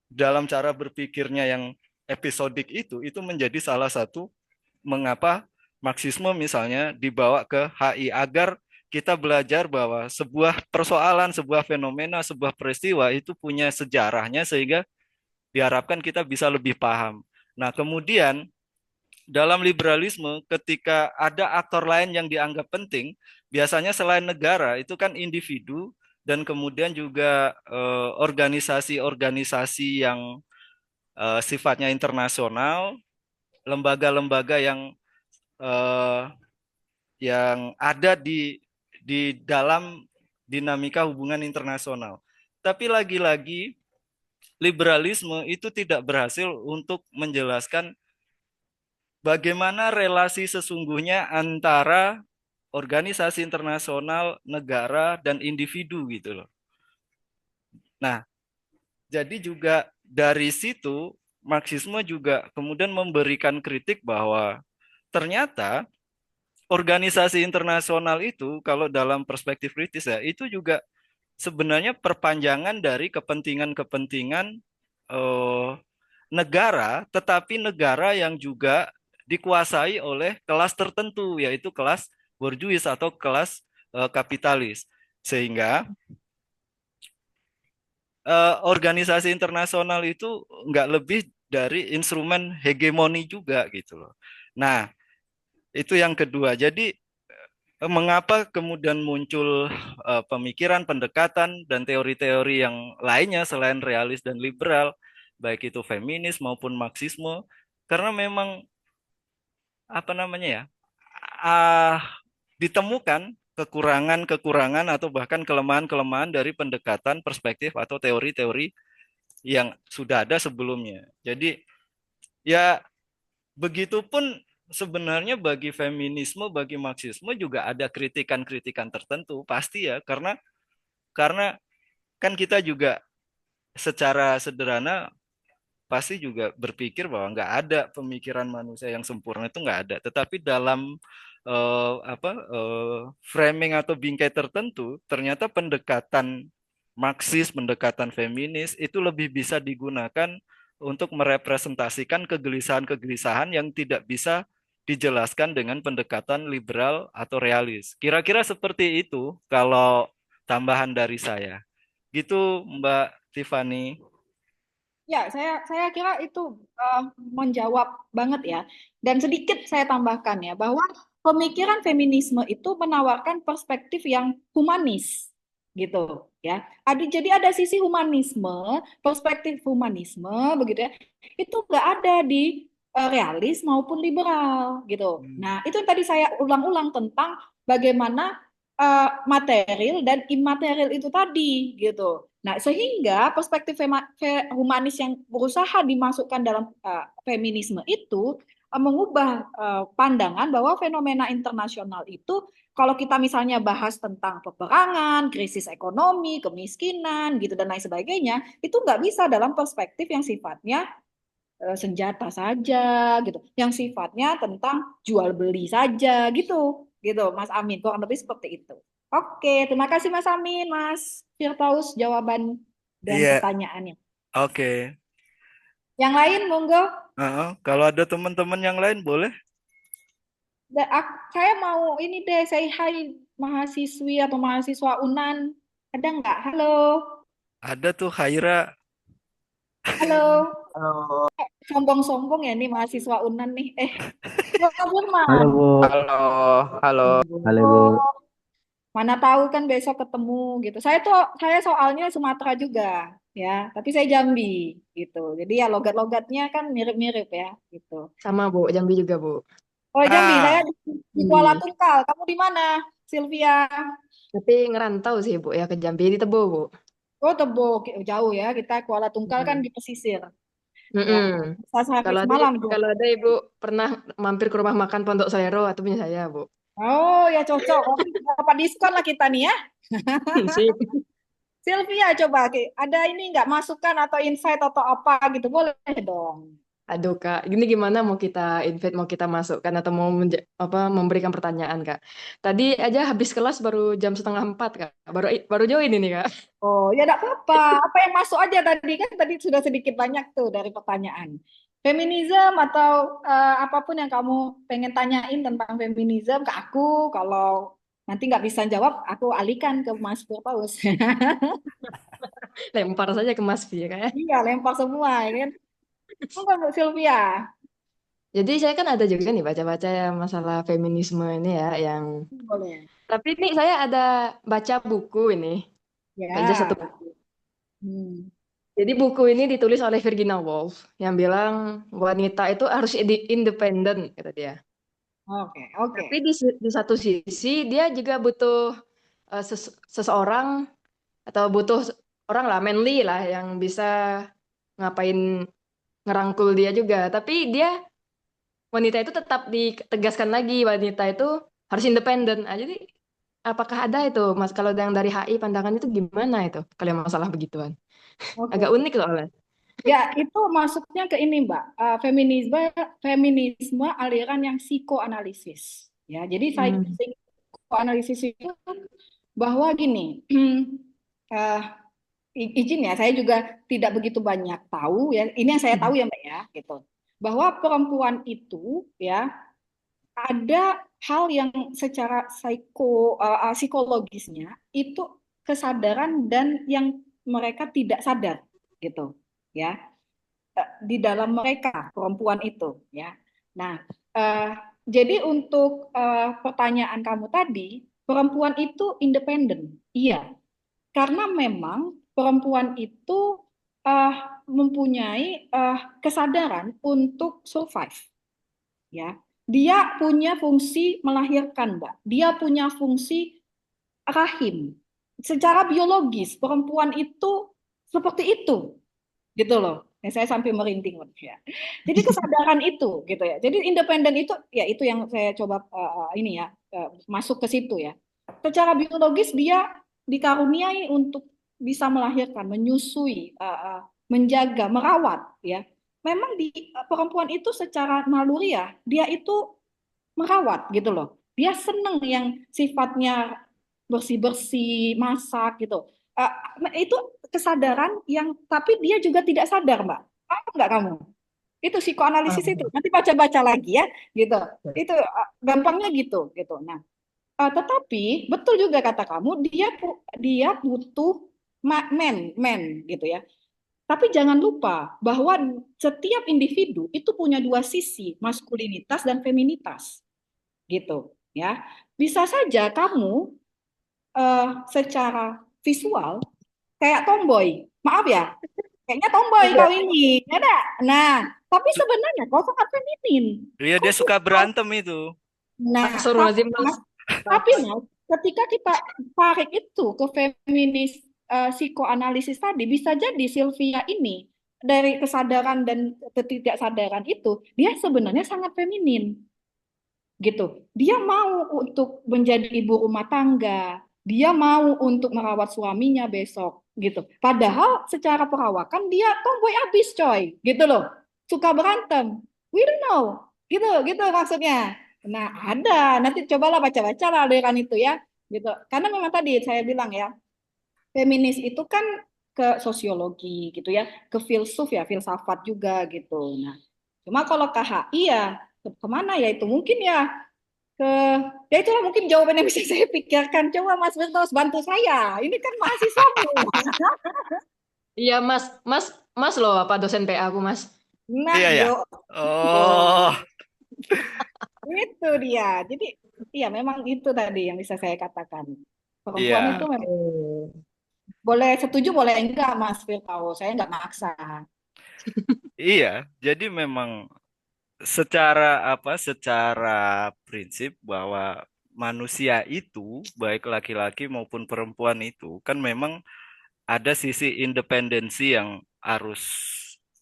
dalam cara berpikirnya yang episodik itu menjadi salah satu mengapa Marxisme misalnya dibawa ke HI agar kita belajar bahwa sebuah persoalan, sebuah fenomena, sebuah peristiwa itu punya sejarahnya sehingga diharapkan kita bisa lebih paham. Nah, kemudian dalam liberalisme ketika ada aktor lain yang dianggap penting, biasanya selain negara itu kan individu dan kemudian juga organisasi-organisasi yang sifatnya internasional, lembaga-lembaga eh, yang ada di dalam dinamika hubungan internasional. Tapi lagi-lagi liberalisme itu tidak berhasil untuk menjelaskan bagaimana relasi sesungguhnya antara organisasi internasional, negara, dan individu gitu loh. Nah, jadi juga dari situ Marxisme juga kemudian memberikan kritik bahwa ternyata organisasi internasional itu kalau dalam perspektif kritis ya itu juga sebenarnya perpanjangan dari kepentingan-kepentingan eh, negara, tetapi negara yang juga dikuasai oleh kelas tertentu, yaitu kelas borjuis atau kelas kapitalis. Sehingga organisasi internasional itu nggak lebih dari instrumen hegemoni juga gitu loh. Nah, itu yang kedua. Jadi mengapa kemudian muncul pemikiran, pendekatan, dan teori-teori yang lainnya selain realis dan liberal, baik itu feminis maupun Marxisme, karena memang apa namanya ya, ah, ditemukan kekurangan-kekurangan atau bahkan kelemahan-kelemahan dari pendekatan, perspektif atau teori-teori yang sudah ada sebelumnya. Jadi ya begitupun sebenarnya bagi feminisme, bagi Marxisme juga ada kritikan-kritikan tertentu pasti ya, karena kan kita juga secara sederhana pasti juga berpikir bahwa nggak ada pemikiran manusia yang sempurna, itu nggak ada. Tetapi dalam framing atau bingkai tertentu, ternyata pendekatan Marxis, pendekatan feminis itu lebih bisa digunakan untuk merepresentasikan kegelisahan-kegelisahan yang tidak bisa dijelaskan dengan pendekatan liberal atau realis. Kira-kira seperti itu kalau tambahan dari saya. Gitu, Mbak Tiffany. Ya, saya kira itu menjawab banget ya. Dan sedikit saya tambahkan ya bahwa pemikiran feminisme itu menawarkan perspektif yang humanis gitu ya. Jadi ada sisi humanisme, perspektif humanisme begitu ya. Itu nggak ada di realis maupun liberal gitu. Nah, itu yang tadi saya ulang-ulang tentang bagaimana material dan imaterial itu tadi gitu. Nah, sehingga perspektif humanis yang berusaha dimasukkan dalam feminisme itu mengubah pandangan bahwa fenomena internasional itu kalau kita misalnya bahas tentang peperangan, krisis ekonomi, kemiskinan, gitu dan lain sebagainya, itu nggak bisa dalam perspektif yang sifatnya senjata saja, gitu, yang sifatnya tentang jual beli saja, gitu, Mas Amin, kurang lebih seperti itu. Oke, terima kasih Mas Amin, Mas Firdaus jawaban dan Iya, pertanyaannya. oke. Yang lain, monggo. Kalau ada teman-teman yang lain boleh. Saya mau ini deh, say hi mahasiswi atau mahasiswa UNAN. Ada nggak? Halo, Ada tuh Haira. halo. Halo, Sombong-sombong ya nih mahasiswa UNAN nih. halo Firman. Bu. Halo, halo. Halo Bu. Mana tahu kan besok ketemu gitu. Saya soalnya Sumatera juga ya, tapi saya Jambi gitu. Jadi ya logat-logatnya kan mirip-mirip ya gitu. Sama Bu, Jambi juga Bu. Oh Jambi, saya Ah, di Kuala Jambi. Tungkal. Kamu di mana, Sylvia? Tapi ngerantau sih Bu ya ke Jambi di Tebo Bu. Oh Tebo, jauh ya. Kita Kuala Tungkal kan Hmm. di pesisir ya. Mm-mm. Saya sehari Kalau ada semalam tuh. kalau ada Ibu pernah mampir ke rumah makan Pondok Selero atau punya saya Bu. Oh ya cocok. Nanti dapat diskon lah kita nih ya. Sip. Sylvia coba, ada ini nggak masukan atau insight atau apa gitu boleh dong. Aduh Kak, ini gimana mau kita invite, mau kita masukkan atau mau memberikan pertanyaan Kak? Tadi aja habis kelas baru jam setengah 4 Kak, baru baru join ini Kak. Oh, ya enggak apa-apa. Apa yang masuk aja tadi kan tadi sudah sedikit banyak tuh dari pertanyaan. Feminisme atau apapun yang kamu pengen tanyain tentang feminisme ke aku, kalau nanti nggak bisa jawab, aku alihkan ke Mas Firdaus. Lempar saja ke Mas Vi ya Kak ya. Iya, lempar semua, ya kan? Monggo, Mbak Sylvia. Jadi saya kan ada juga nih baca-baca ya masalah feminisme ini ya yang Boleh. tapi ini saya ada baca buku ini, baca satu Ya. buku. Hmm. Jadi buku ini ditulis oleh Virginia Woolf yang bilang wanita itu harus independen kata dia. Oke, oke. Tapi di satu sisi dia juga butuh seseorang atau butuh orang lah manly lah yang bisa ngapain ngerangkul dia juga. Tapi dia wanita itu tetap ditegaskan lagi wanita itu harus independen. Jadi apakah ada itu Mas kalau yang dari HI pandangan itu gimana itu kalau yang masalah begituan? Agak Oke. unik soalnya. Ya, itu masuknya ke ini, Mbak. Feminisme, feminisme aliran yang psikoanalisis. Ya, jadi Hmm. psikoanalisis itu bahwa gini, eh, izin ya, saya juga tidak begitu banyak tahu ya. Ini yang saya tahu ya, Mbak ya, gitu. Bahwa perempuan itu ya ada hal yang secara psikologisnya itu kesadaran dan yang mereka tidak sadar gitu ya di dalam mereka perempuan itu ya. Nah, Jadi untuk pertanyaan kamu tadi, perempuan itu independen. Iya, karena memang perempuan itu eh, mempunyai kesadaran untuk survive, ya. Dia punya fungsi melahirkan, Mbak. Dia punya fungsi rahim. Secara biologis, perempuan itu seperti itu, gitu loh. Ya, saya sampai merinding ya. Jadi kesadaran itu gitu ya. Jadi independen itu ya itu yang saya coba ini ya masuk ke situ ya. Secara biologis dia dikaruniai untuk bisa melahirkan, menyusui, menjaga, merawat ya. Memang di perempuan itu secara naluri ya, dia itu merawat gitu loh. Dia seneng yang sifatnya bersih-bersih, masak gitu. Eh, itu kesadaran yang tapi dia juga tidak sadar, Mbak. Apa enggak kamu? Itu psikoanalisis itu. Nanti baca-baca lagi ya, gitu. Itu gampangnya gitu, gitu. Nah, tetapi betul juga kata kamu, dia butuh men gitu ya. Tapi jangan lupa bahwa setiap individu itu punya dua sisi, maskulinitas dan feminitas gitu ya. Bisa saja kamu secara visual kayak tomboy. Maaf ya, kayaknya tomboy Iya. kau ini. Ya ada. Nah, tapi sebenarnya kau sangat feminin. Iya, Kau dia suka suka. berantem itu. Nah, Astagfirullahaladzim, Mas. tapi Mas, ketika kita tarik itu ke feminis psikoanalisis tadi, bisa jadi Sylvia ini dari kesadaran dan ketidaksadaran itu, dia sebenarnya sangat feminin gitu. Dia mau untuk menjadi ibu rumah tangga, dia mau untuk merawat suaminya besok gitu. Padahal secara perawakan dia tomboy abis coy, gitu loh. Suka berantem. We don't know. Gitu, gitu maksudnya. Nah, ada. Nanti cobalah baca-baca lah aliran itu ya. Gitu. Karena memang tadi saya bilang ya, feminis itu kan ke sosiologi gitu ya, ke filsuf ya, filsafat juga gitu. Nah, cuma kalau KHI ya kemana ya itu mungkin ya ke ya itulah mungkin jawaban yang bisa saya pikirkan. Coba Mas Firdaus bantu saya. Ini kan mahasiswamu. Iya, Mas. Mas, Mas loh apa dosen PA aku, Mas. Nah, Iya ya. yo, Oh, itu dia. Jadi, iya memang itu tadi yang bisa saya katakan. Perempuan itu iya. memang Oke. boleh setuju, boleh enggak, Mas Firdaus. Saya enggak maksa. Iya, jadi memang secara apa? Secara prinsip bahwa manusia itu baik laki-laki maupun perempuan itu kan memang ada sisi independensi yang harus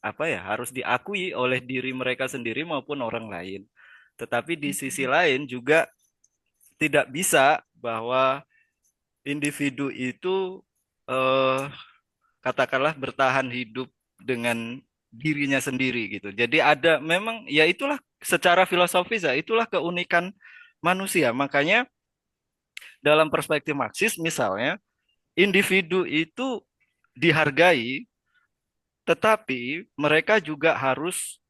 apa ya? Harus diakui oleh diri mereka sendiri maupun orang lain. Tetapi di sisi lain juga tidak bisa bahwa individu itu eh, katakanlah bertahan hidup dengan dirinya sendiri gitu. Jadi ada memang ya itulah secara filosofis ya itulah keunikan manusia. Makanya dalam perspektif Marxis misalnya individu itu dihargai tetapi mereka juga harus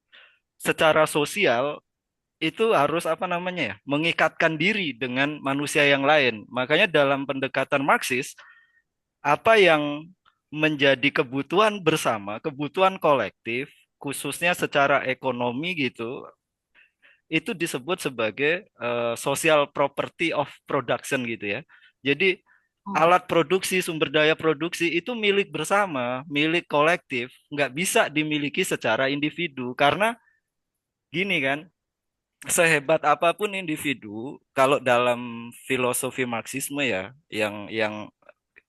secara sosial itu harus apa namanya ya mengikatkan diri dengan manusia yang lain. Makanya dalam pendekatan Marxis apa yang menjadi kebutuhan bersama, kebutuhan kolektif, khususnya secara ekonomi gitu, itu disebut sebagai social property of production gitu ya. Jadi Oh, alat produksi, sumber daya produksi itu milik bersama, milik kolektif, nggak bisa dimiliki secara individu karena gini kan, sehebat apapun individu, kalau dalam filosofi Marxisme ya, yang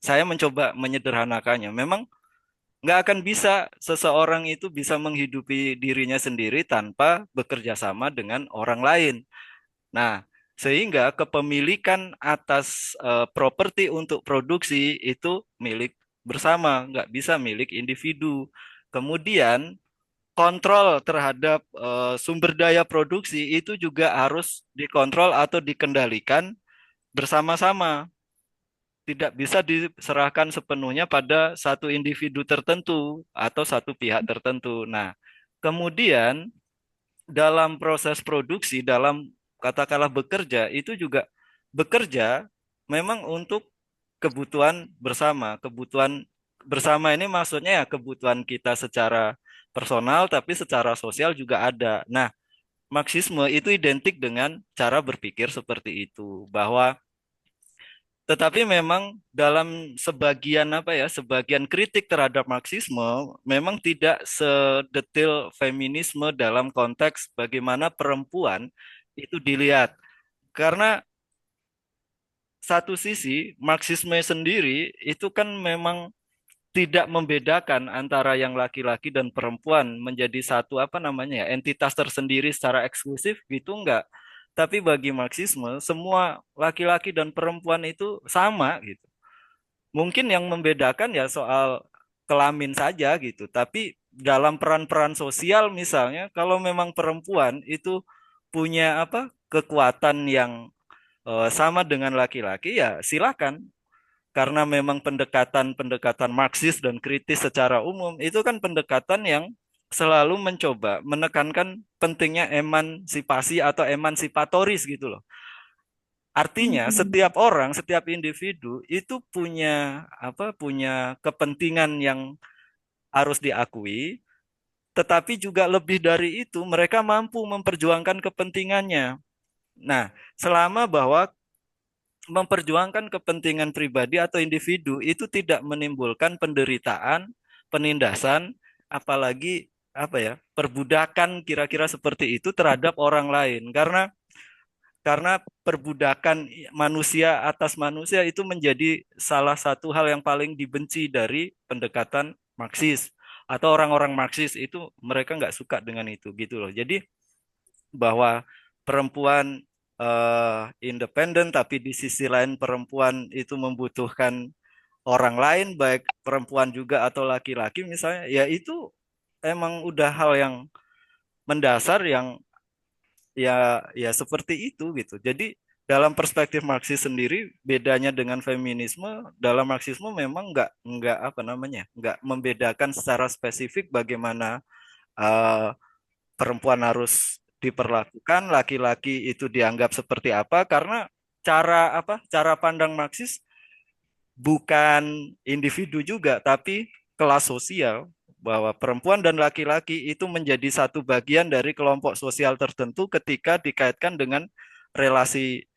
saya mencoba menyederhanakannya, memang nggak akan bisa seseorang itu bisa menghidupi dirinya sendiri tanpa bekerja sama dengan orang lain. Nah, sehingga kepemilikan atas properti untuk produksi itu milik bersama, nggak bisa milik individu. Kemudian kontrol terhadap sumber daya produksi itu juga harus dikontrol atau dikendalikan bersama-sama, tidak bisa diserahkan sepenuhnya pada satu individu tertentu atau satu pihak tertentu. Nah, kemudian dalam proses produksi, dalam katakanlah bekerja, itu juga bekerja memang untuk kebutuhan bersama. Kebutuhan bersama ini maksudnya ya kebutuhan kita secara personal, tapi secara sosial juga ada. Nah, Marxisme itu identik dengan cara berpikir seperti itu, bahwa tetapi memang dalam sebagian kritik terhadap Marxisme memang tidak sedetil feminisme dalam konteks bagaimana perempuan itu dilihat. Karena satu sisi Marxisme sendiri itu kan memang tidak membedakan antara yang laki-laki dan perempuan menjadi satu entitas tersendiri secara eksklusif gitu enggak. Tapi bagi Marxisme semua laki-laki dan perempuan itu sama gitu. Mungkin yang membedakan ya soal kelamin saja gitu. Tapi dalam peran-peran sosial misalnya kalau memang perempuan itu punya kekuatan yang sama dengan laki-laki ya silakan, karena memang pendekatan-pendekatan Marxis dan kritis secara umum itu kan pendekatan yang selalu mencoba menekankan pentingnya emansipasi atau emansipatoris gitu loh. Artinya setiap orang, setiap individu itu punya kepentingan yang harus diakui, tetapi juga lebih dari itu mereka mampu memperjuangkan kepentingannya. Nah, selama bahwa memperjuangkan kepentingan pribadi atau individu itu tidak menimbulkan penderitaan, penindasan, apalagi perbudakan kira-kira seperti itu terhadap orang lain. Karena perbudakan manusia atas manusia itu menjadi salah satu hal yang paling dibenci dari pendekatan Marxis, atau orang-orang Marxis itu mereka nggak suka dengan itu gitu loh. Jadi bahwa perempuan independen, tapi di sisi lain perempuan itu membutuhkan orang lain, baik perempuan juga atau laki-laki misalnya, ya itu emang udah hal yang mendasar yang ya seperti itu gitu. Jadi dalam perspektif Marxis sendiri bedanya dengan feminisme, dalam Marxisme memang nggak membedakan secara spesifik bagaimana eh, perempuan harus diperlakukan, laki-laki itu dianggap seperti apa, karena cara pandang Marxis bukan individu juga tapi kelas sosial, bahwa perempuan dan laki-laki itu menjadi satu bagian dari kelompok sosial tertentu ketika dikaitkan dengan relasi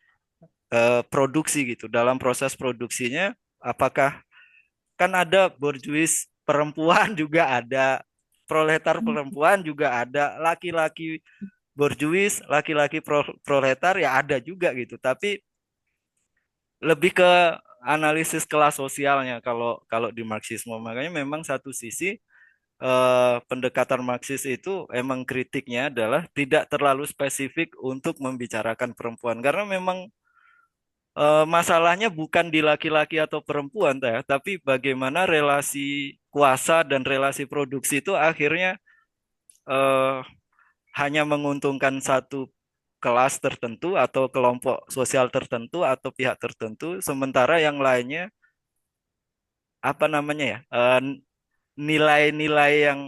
produksi gitu. Dalam proses produksinya apakah kan ada borjuis perempuan juga ada, proletar perempuan juga ada, laki-laki borjuis, laki-laki proletar ya ada juga gitu. Tapi lebih ke analisis kelas sosialnya kalau kalau di Marxisme. Makanya memang satu sisi pendekatan Marxis itu emang kritiknya adalah tidak terlalu spesifik untuk membicarakan perempuan, karena memang masalahnya bukan di laki-laki atau perempuan ya, tapi bagaimana relasi kuasa dan relasi produksi itu akhirnya eh, hanya menguntungkan satu kelas tertentu atau kelompok sosial tertentu atau pihak tertentu, sementara yang lainnya nilai-nilai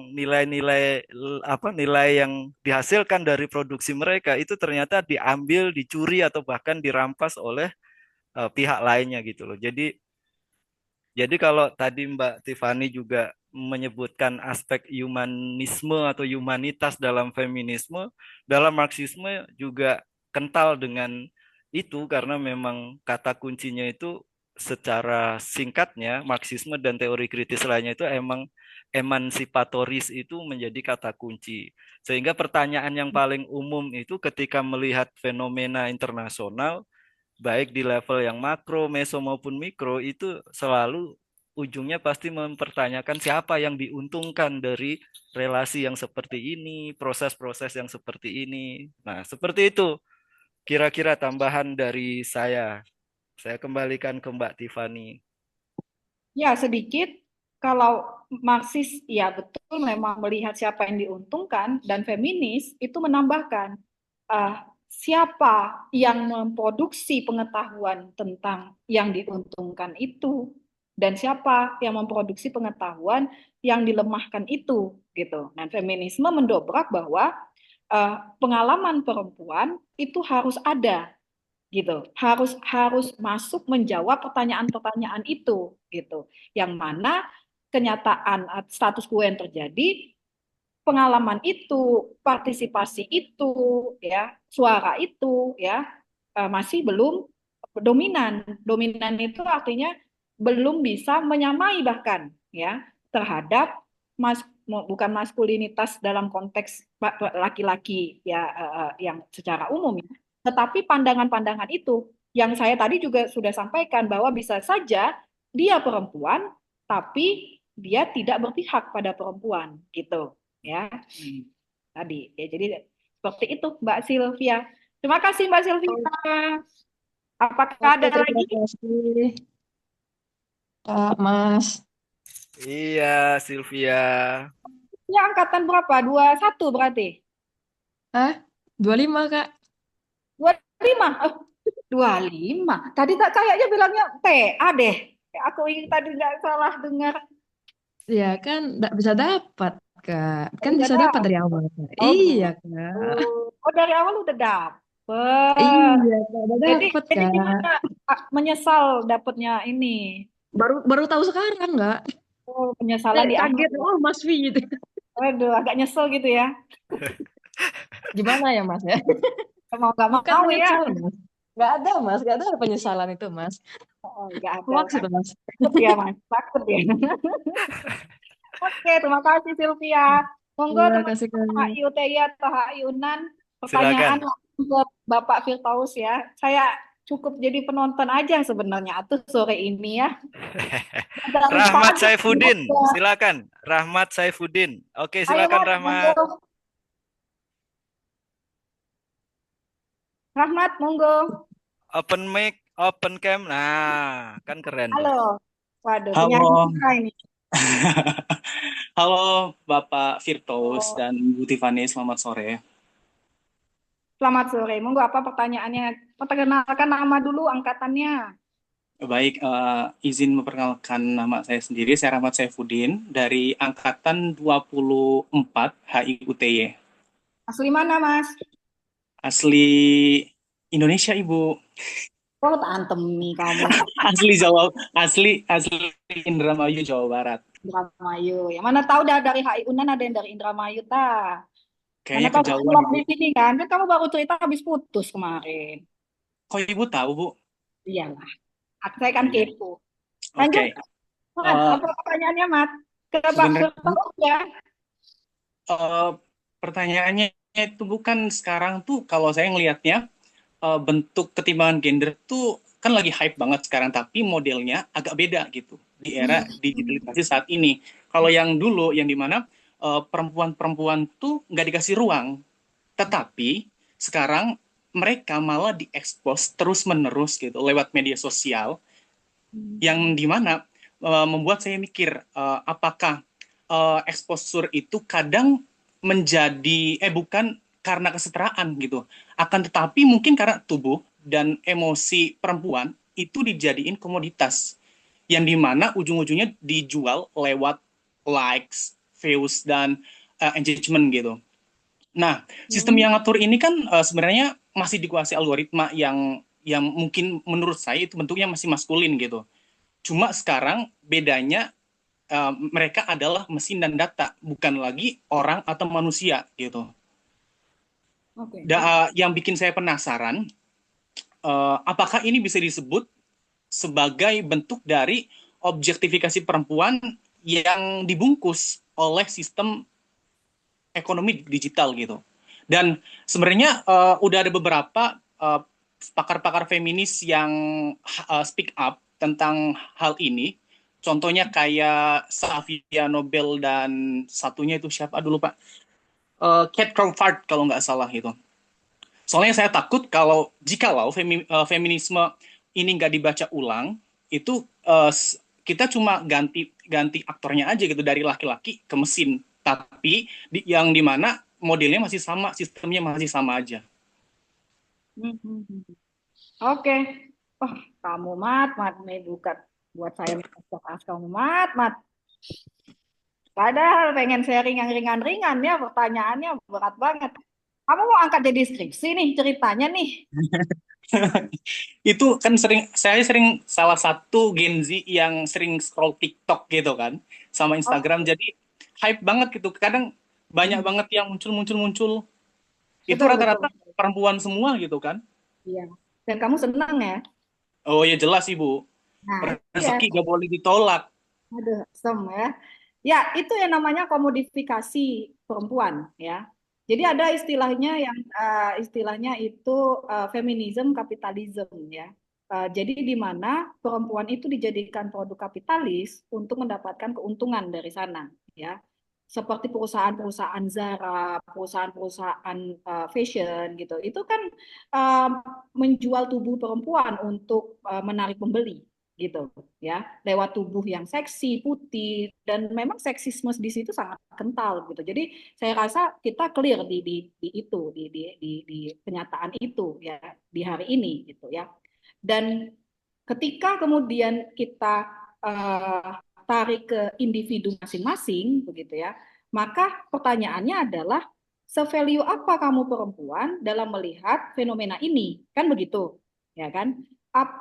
nilai yang dihasilkan dari produksi mereka itu ternyata diambil, dicuri atau bahkan dirampas oleh pihak lainnya gitu loh. Jadi kalau tadi Mbak Tiffany juga menyebutkan aspek humanisme atau humanitas dalam feminisme, dalam Marxisme juga kental dengan itu, karena memang kata kuncinya itu secara singkatnya Marxisme dan teori kritis lainnya itu emang emansipatoris itu menjadi kata kunci. Sehingga pertanyaan yang paling umum itu ketika melihat fenomena internasional baik di level yang makro, meso maupun mikro itu selalu ujungnya pasti mempertanyakan siapa yang diuntungkan dari relasi yang seperti ini, proses-proses yang seperti ini. Nah, seperti itu kira-kira tambahan dari saya. Saya kembalikan ke Mbak Tiffany. Ya, sedikit. Kalau Marxis, ya betul memang melihat siapa yang diuntungkan, dan feminis itu menambahkan siapa yang memproduksi pengetahuan tentang yang diuntungkan itu, dan siapa yang memproduksi pengetahuan yang dilemahkan itu, gitu. Dan feminisme mendobrak bahwa pengalaman perempuan itu harus ada, gitu, harus harus masuk menjawab pertanyaan-pertanyaan itu, gitu, yang mana kenyataan status quo yang terjadi pengalaman itu, partisipasi itu, ya, suara itu, ya, masih belum dominan. Dominan itu artinya belum bisa menyamai bahkan, ya, terhadap bukan maskulinitas dalam konteks laki-laki ya, yang secara umum, ya, tetapi pandangan-pandangan itu yang saya tadi juga sudah sampaikan bahwa bisa saja dia perempuan tapi dia tidak berpihak pada perempuan gitu ya. Tadi ya, jadi seperti itu Mbak Sylvia. Terima kasih Mbak Sylvia. Apakah Oke, ada terima lagi? kasih, Kak Mas. Iya, Sylvia. Ya, angkatan berapa? 21 berarti. Hah? 25, Kak. 25. Oh, 25. Tadi tak kayaknya bilangnya TA deh. Aku ingin tadi nggak salah dengar. Ya kan, nggak bisa dapat, Kak. Oh, Kan udah bisa dapat dapat. dari awal, Kak. Oh, Iya, gitu. Kak. Oh, dari awal udah dapet. Iya, Kak. Udah Jadi, dapat, jadi Kak. gimana? Menyesal dapetnya ini. Baru baru tahu sekarang, Kak. Oh, penyesalan di akhir Kaget, ya. oh Mas Vi gitu. Waduh, agak nyesel gitu ya. Gimana ya, Mas ya? Mau nggak Bukan mau ya. menyesal, Mas. Nggak ada, Mas. Nggak ada penyesalan itu, Mas. Oh, nggak ada. Hoax itu, Mas. Takut ya, Mas. Takut ya. Oke, terima kasih Sylvia. Monggo Terima kasih, teman-teman Kak. HIUTI atau HI Unan, pertanyaan Silakan. langsung ke Bapak Firdaus ya. Saya cukup jadi penonton aja sebenarnya atuh sore ini ya. Dari Rahmat pagi Saifuddin, sudah. silakan. Rahmat Saifuddin. Oke, Ayo silakan Mat, Rahmat. monggo. Rahmat, monggo. Open mic, open cam. Nah, kan keren tuh. Halo. Waduh, penyanyi Halo, kita ini. halo Bapak Firdaus Oh, dan Bu Tiffany, selamat sore. selamat sore. Monggo apa pertanyaannya? Perkenalkan nama dulu, angkatannya. Baik, izin memperkenalkan nama saya sendiri, saya Rahmat Saifuddin dari Angkatan 24 HIUTY. Asli mana, Mas? Asli Indonesia, Ibu. Oh, antem nih kamu. Asli Jawa, asli Indramayu, Jawa Barat. Indramayu. Yang mana tahu dah dari HI Unan ada yang dari Indramayu ta. Mana Kayaknya tahu kejauhan, vlog Ibu. di sini kan? Kan kamu baru cerita habis putus kemarin. Kok Ibu tahu, Bu? Iyalah. Saya kan Iya. kepo. Oke. Lanjut, Mat. Eh, Apa pertanyaannya, Mat? Ke Pak sebenarnya Firdaus ya. eh, pertanyaannya itu bukan sekarang tuh kalau saya ngelihatnya bentuk ketimbangan gender tuh kan lagi hype banget sekarang, tapi modelnya agak beda gitu di era digitalisasi saat ini. Kalau yang dulu, yang dimana perempuan-perempuan tuh nggak dikasih ruang, tetapi sekarang mereka malah diekspos terus-menerus gitu lewat media sosial, yang dimana membuat saya mikir apakah exposure itu kadang menjadi bukan karena kesetaraan gitu, akan tetapi mungkin karena tubuh dan emosi perempuan itu dijadiin komoditas yang dimana ujung-ujungnya dijual lewat likes, views, dan engagement gitu. Nah, sistem yang ngatur ini kan sebenarnya masih dikuasai algoritma yang mungkin menurut saya itu bentuknya masih maskulin gitu. Cuma sekarang bedanya mereka adalah mesin dan data, bukan lagi orang atau manusia gitu. Oke. Yang bikin saya penasaran, apakah ini bisa disebut sebagai bentuk dari objektifikasi perempuan yang dibungkus oleh sistem ekonomi digital gitu. Dan sebenarnya udah ada beberapa pakar-pakar feminis yang speak up tentang hal ini. Contohnya kayak Safia Nobel dan satunya itu siapa dulu Pak? Kate Crawford kalau nggak salah gitu. Soalnya saya takut kalau jikalau feminisme ini nggak dibaca ulang, itu kita cuma ganti aktornya aja gitu dari laki-laki ke mesin. Tapi yang dimana modelnya masih sama, sistemnya masih sama aja. Oke. Oh, kamu Mat nih buat saya bahas kamu Mat. Padahal pengen sharing yang ringan-ringan ya, pertanyaannya berat banget. Kamu mau angkat jadi skripsi nih ceritanya nih. Itu kan saya sering salah satu Gen Z yang sering scroll TikTok gitu kan, sama Instagram. Oke. Jadi hype banget gitu. Kadang banyak Hmm, banget yang muncul. Itu betul, betul. rata-rata perempuan semua gitu kan. Iya. Dan kamu senang ya? Oh ya jelas Ibu, Nah, iya. rezeki gak boleh ditolak. Aduh, sem ya. Ya, itu yang namanya komodifikasi perempuan ya. Jadi ada istilahnya yang istilahnya itu feminism kapitalism ya. Jadi di mana perempuan itu dijadikan produk kapitalis untuk mendapatkan keuntungan dari sana ya. Seperti perusahaan-perusahaan Zara, perusahaan-perusahaan fashion gitu. Itu kan uh, menjual tubuh perempuan untuk menarik pembeli gitu ya, lewat tubuh yang seksi, putih, dan memang seksisme di situ sangat kental gitu. Jadi saya rasa kita clear di itu, di kenyataan itu ya di hari ini gitu ya. Dan ketika kemudian kita tarik ke individu masing-masing begitu ya, maka pertanyaannya adalah se-value apa kamu perempuan dalam melihat fenomena ini, kan begitu, ya kan?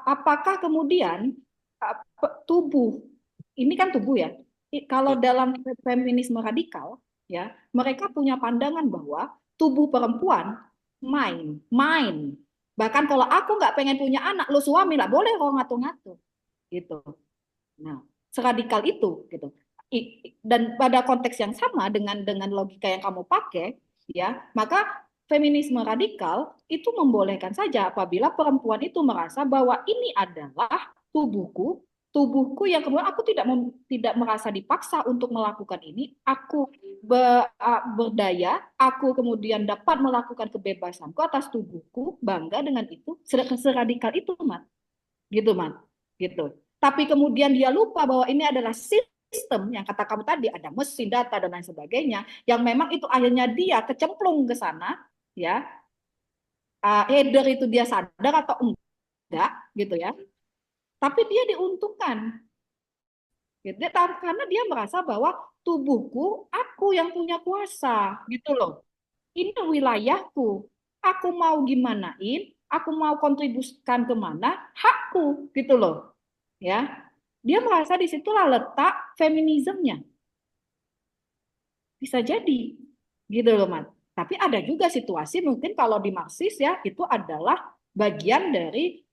Apakah kemudian tubuh ini kan tubuh ya? Kalau dalam feminisme radikal ya, mereka punya pandangan bahwa tubuh perempuan main. Bahkan kalau aku nggak pengen punya anak, lo suami lah boleh kok ngatur-ngatur gitu. Nah, seradikal itu gitu. Dan pada konteks yang sama dengan logika yang kamu pakai, ya, maka feminisme radikal itu membolehkan saja apabila perempuan itu merasa bahwa ini adalah tubuhku, tubuhku yang kemudian aku tidak merasa dipaksa untuk melakukan ini, aku berdaya, aku kemudian dapat melakukan kebebasanku atas tubuhku, bangga dengan itu, seradikal itu, Mat. Gitu, Mat. Gitu. Tapi kemudian dia lupa bahwa ini adalah sistem yang kata kamu tadi ada mesin data dan lain sebagainya yang memang itu akhirnya dia kecemplung ke sana ya, either itu dia sadar atau enggak gitu ya, tapi dia diuntungkan gitu. Karena dia merasa bahwa tubuhku aku yang punya kuasa gitu loh, ini wilayahku, aku mau gimanain, aku mau kontribusikan kemana, hakku gitu loh ya. Dia merasa disitulah letak feminismenya. Bisa jadi gitu loh, Mat. Tapi ada juga situasi mungkin kalau di Marxis ya itu adalah bagian dari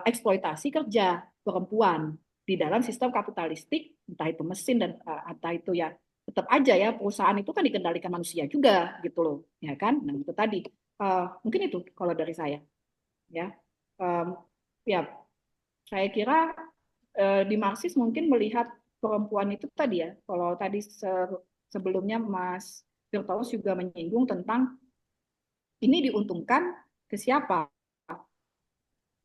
eksploitasi kerja perempuan di dalam sistem kapitalistik, entah itu mesin dan entah itu ya tetap aja ya perusahaan itu kan dikendalikan manusia juga gitu loh, ya kan? Nah itu tadi mungkin itu kalau dari saya ya. Um, ya saya kira di Marxis mungkin melihat perempuan itu tadi ya, kalau tadi sebelumnya Mas Firdaus juga menyinggung tentang ini diuntungkan ke siapa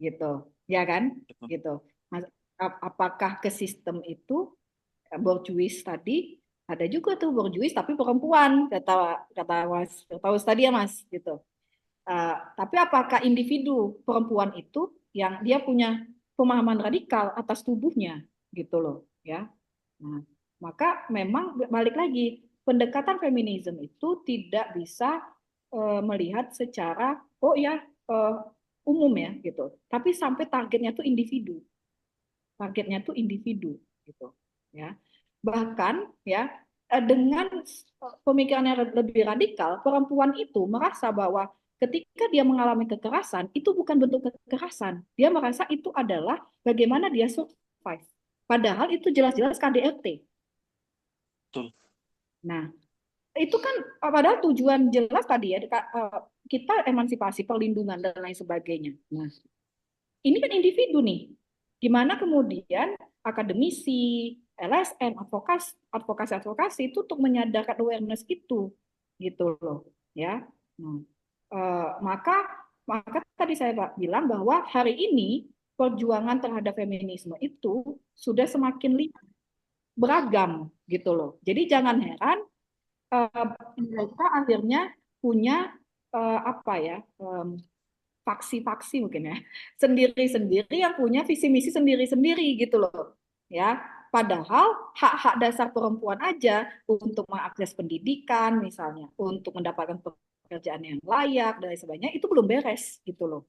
gitu, ya kan? Gitu. Nah, apakah ke sistem itu borjuis tadi ada juga tuh borjuis tapi perempuan kata kata Mas Firdaus tadi ya Mas gitu. Tapi apakah individu perempuan itu yang dia punya pemahaman radikal atas tubuhnya gitu loh ya. Nah, maka memang balik lagi pendekatan feminisme itu tidak bisa melihat secara oh ya uh, umum ya gitu. Tapi sampai targetnya tuh individu. Targetnya tuh individu gitu ya. Bahkan ya dengan pemikiran yang lebih radikal, perempuan itu merasa bahwa ketika dia mengalami kekerasan, itu bukan bentuk kekerasan. Dia merasa itu adalah bagaimana dia survive. Padahal itu jelas-jelas KDRT. Betul. Nah, itu kan padahal tujuan jelas tadi ya, kita emansipasi, perlindungan, dan lain sebagainya. Nah, ini kan individu nih. Gimana kemudian akademisi, LSM, advokasi itu untuk menyadarkan awareness itu, gitu loh, ya. Nah, maka maka tadi saya bilang bahwa hari ini perjuangan terhadap feminisme itu sudah semakin beragam, gitu loh. Jadi jangan heran mereka akhirnya punya apa ya faksi-faksi mungkin ya sendiri-sendiri yang punya visi misi sendiri-sendiri gitu loh ya, padahal hak-hak dasar perempuan aja untuk mengakses pendidikan misalnya, untuk mendapatkan pekerjaan yang layak dan lain sebagainya itu belum beres gitu loh.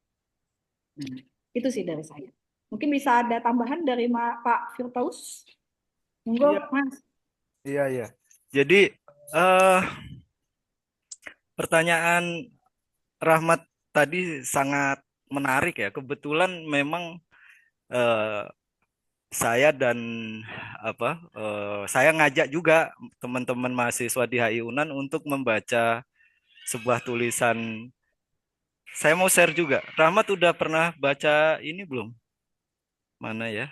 Nah, itu sih dari saya, mungkin bisa ada tambahan dari Pak Firdaus, Iya, monggo Mas. iya, iya. Jadi, eh Pertanyaan Rahmat tadi sangat menarik ya. Kebetulan memang eh, saya dan saya ngajak juga teman-teman mahasiswa di HI Unan untuk membaca sebuah tulisan. Saya mau share juga. Rahmat udah pernah baca ini belum? Mana ya?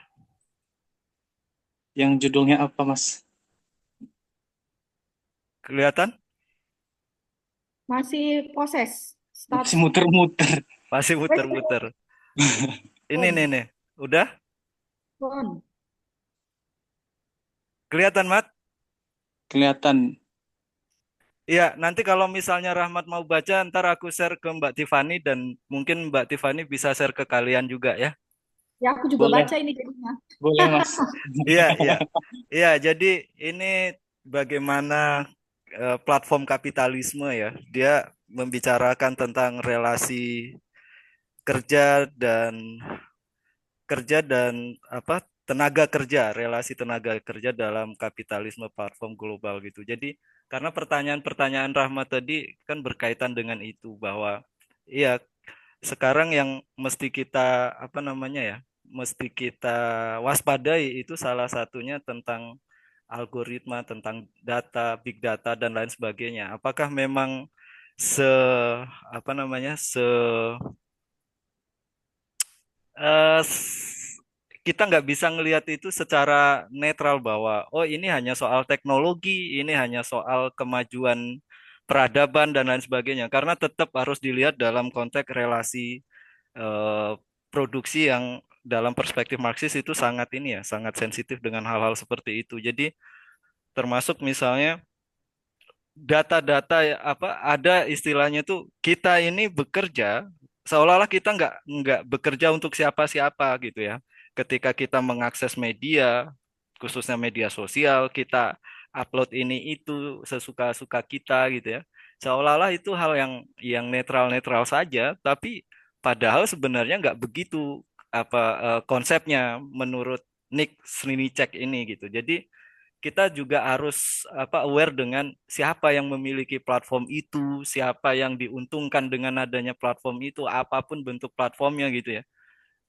Yang judulnya apa, Mas? Kelihatan? Masih proses. Start Masih muter-muter. Masih muter-muter. Ini phone, nih. Udah? phone. Kelihatan, Mat? Kelihatan. Iya, nanti kalau misalnya Rahmat mau baca, ntar aku share ke Mbak Tiffany dan mungkin Mbak Tiffany bisa share ke kalian juga ya. Ya, aku juga Boleh, baca ini jadinya. boleh, Mas. Iya, iya. Iya, jadi ini bagaimana platform kapitalisme ya. Dia membicarakan tentang relasi kerja dan tenaga kerja, relasi tenaga kerja dalam kapitalisme platform global gitu. Jadi karena pertanyaan-pertanyaan Rahmat tadi kan berkaitan dengan itu bahwa iya sekarang yang mesti kita mesti kita waspadai itu salah satunya tentang algoritma, tentang data, big data dan lain sebagainya. Apakah memang se apa namanya se eh, kita nggak bisa ngelihat itu secara netral bahwa oh ini hanya soal teknologi, ini hanya soal kemajuan peradaban dan lain sebagainya. Karena tetap harus dilihat dalam konteks relasi eh, produksi yang dalam perspektif Marxis itu sangat ini ya, sangat sensitif dengan hal-hal seperti itu. Jadi termasuk misalnya data-data ada istilahnya tuh kita ini bekerja seolah-olah kita nggak bekerja untuk siapa-siapa gitu ya. Ketika kita mengakses media, khususnya media sosial, kita upload ini itu sesuka-suka kita gitu ya. Seolah-olah itu hal yang netral-netral saja, tapi padahal sebenarnya nggak begitu konsepnya menurut Nick Srinicek ini gitu. Jadi kita juga harus aware dengan siapa yang memiliki platform itu, siapa yang diuntungkan dengan adanya platform itu, apapun bentuk platformnya gitu ya.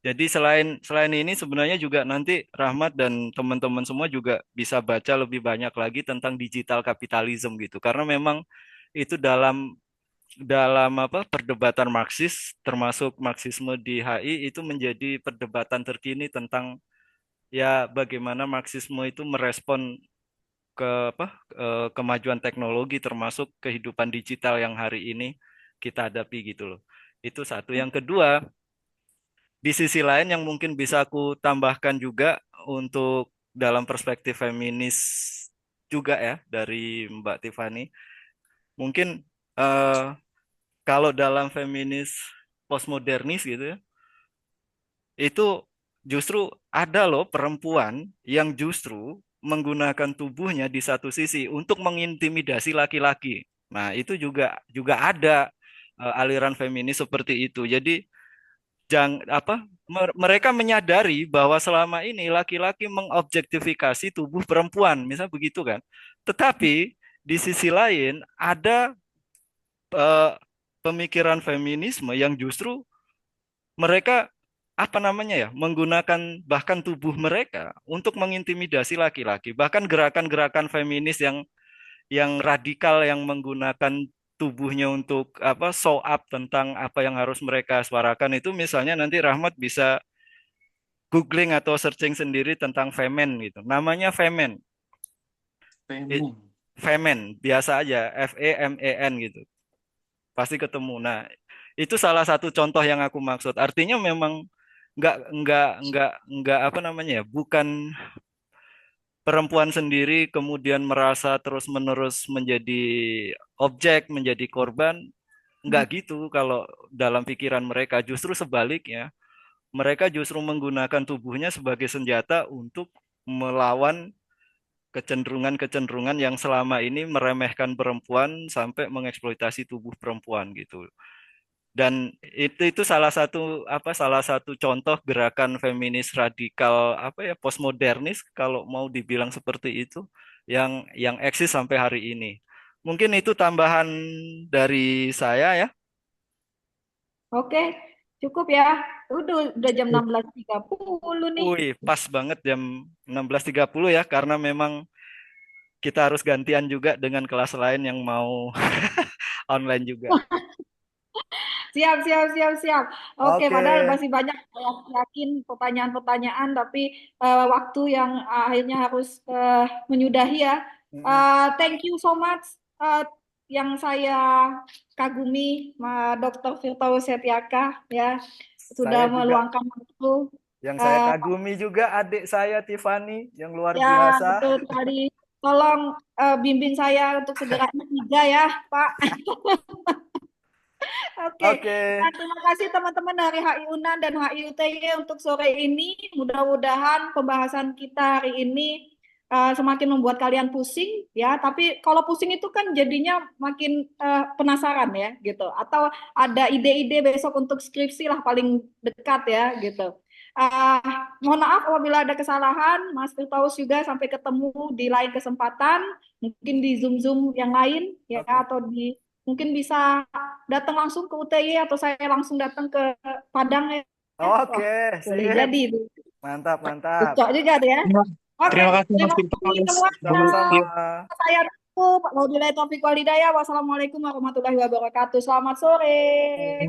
Jadi selain selain ini sebenarnya juga nanti Rahmat dan teman-teman semua juga bisa baca lebih banyak lagi tentang digital capitalism gitu. Karena memang itu dalam dalam perdebatan Marxis termasuk Marxisme di HI itu menjadi perdebatan terkini tentang ya bagaimana Marxisme itu merespon ke kemajuan teknologi termasuk kehidupan digital yang hari ini kita hadapi gitu loh. Itu satu. Yang kedua, di sisi lain yang mungkin bisa aku tambahkan juga untuk dalam perspektif feminis juga ya dari Mbak Tiffany, mungkin eh, kalau dalam feminis postmodernis gitu ya, itu justru ada loh perempuan yang justru menggunakan tubuhnya di satu sisi untuk mengintimidasi laki-laki. Nah, itu juga juga ada aliran feminis seperti itu. Jadi mereka menyadari bahwa selama ini laki-laki mengobjektifikasi tubuh perempuan, misalnya begitu kan. Tetapi di sisi lain ada eh, pemikiran feminisme yang justru mereka menggunakan bahkan tubuh mereka untuk mengintimidasi laki-laki. Bahkan gerakan-gerakan feminis yang radikal yang menggunakan tubuhnya untuk show up tentang apa yang harus mereka suarakan itu misalnya nanti Rahmat bisa googling atau searching sendiri tentang Femen gitu. Namanya Femen. I- Femi. Femen biasa aja FEMEN gitu. Pasti ketemu. Nah, itu salah satu contoh yang aku maksud. Artinya memang nggak bukan perempuan sendiri kemudian merasa terus-menerus menjadi objek, menjadi korban. Nggak gitu kalau dalam pikiran mereka. Justru sebaliknya, mereka justru menggunakan tubuhnya sebagai senjata untuk melawan kecenderungan-kecenderungan yang selama ini meremehkan perempuan sampai mengeksploitasi tubuh perempuan gitu. Dan itu salah satu contoh gerakan feminis radikal postmodernis kalau mau dibilang seperti itu yang eksis sampai hari ini. Mungkin itu tambahan dari saya ya. Oke, cukup ya. Udah jam 16.30 nih. Wih, pas banget jam 16.30 ya, karena memang kita harus gantian juga dengan kelas lain yang mau online juga. Siap, siap, siap, siap. Oke, Oke. padahal masih banyak, saya yakin pertanyaan-pertanyaan, tapi waktu yang akhirnya harus menyudahi ya. Mm-mm. Thank you so much. Yang saya kagumi, Dr. Firdaus Setiaka, ya, sudah Saya juga, meluangkan waktu. yang saya Eh, kagumi juga adik saya Tiffany yang luar ya, biasa. betul sekali. Tolong bimbing saya untuk segera S3 ya, Pak. Oke, Oke. nah, terima kasih teman-teman dari HI Unan dan HI UTY untuk sore ini. Mudah-mudahan pembahasan kita hari ini semakin membuat kalian pusing ya. Tapi kalau pusing itu kan jadinya makin penasaran ya gitu. Atau ada ide-ide besok untuk skripsi lah paling dekat ya gitu. Uh, Mohon maaf apabila ada kesalahan, Mas Firdaus juga sampai ketemu di lain kesempatan, mungkin di Zoom-Zoom yang lain ya Oke. atau mungkin bisa datang langsung ke UTY atau saya langsung datang ke Padang ya. Oke, Wah, boleh sip. jadi itu. Mantap, mantap. Cocok juga tuh ya. Terima Oke, terima kasih Mas terima kasih Firdaus. semuanya. Sama-sama. Saya tutup. Wabillahi taufiq walhidayah. Wassalamualaikum warahmatullahi wabarakatuh. Selamat sore.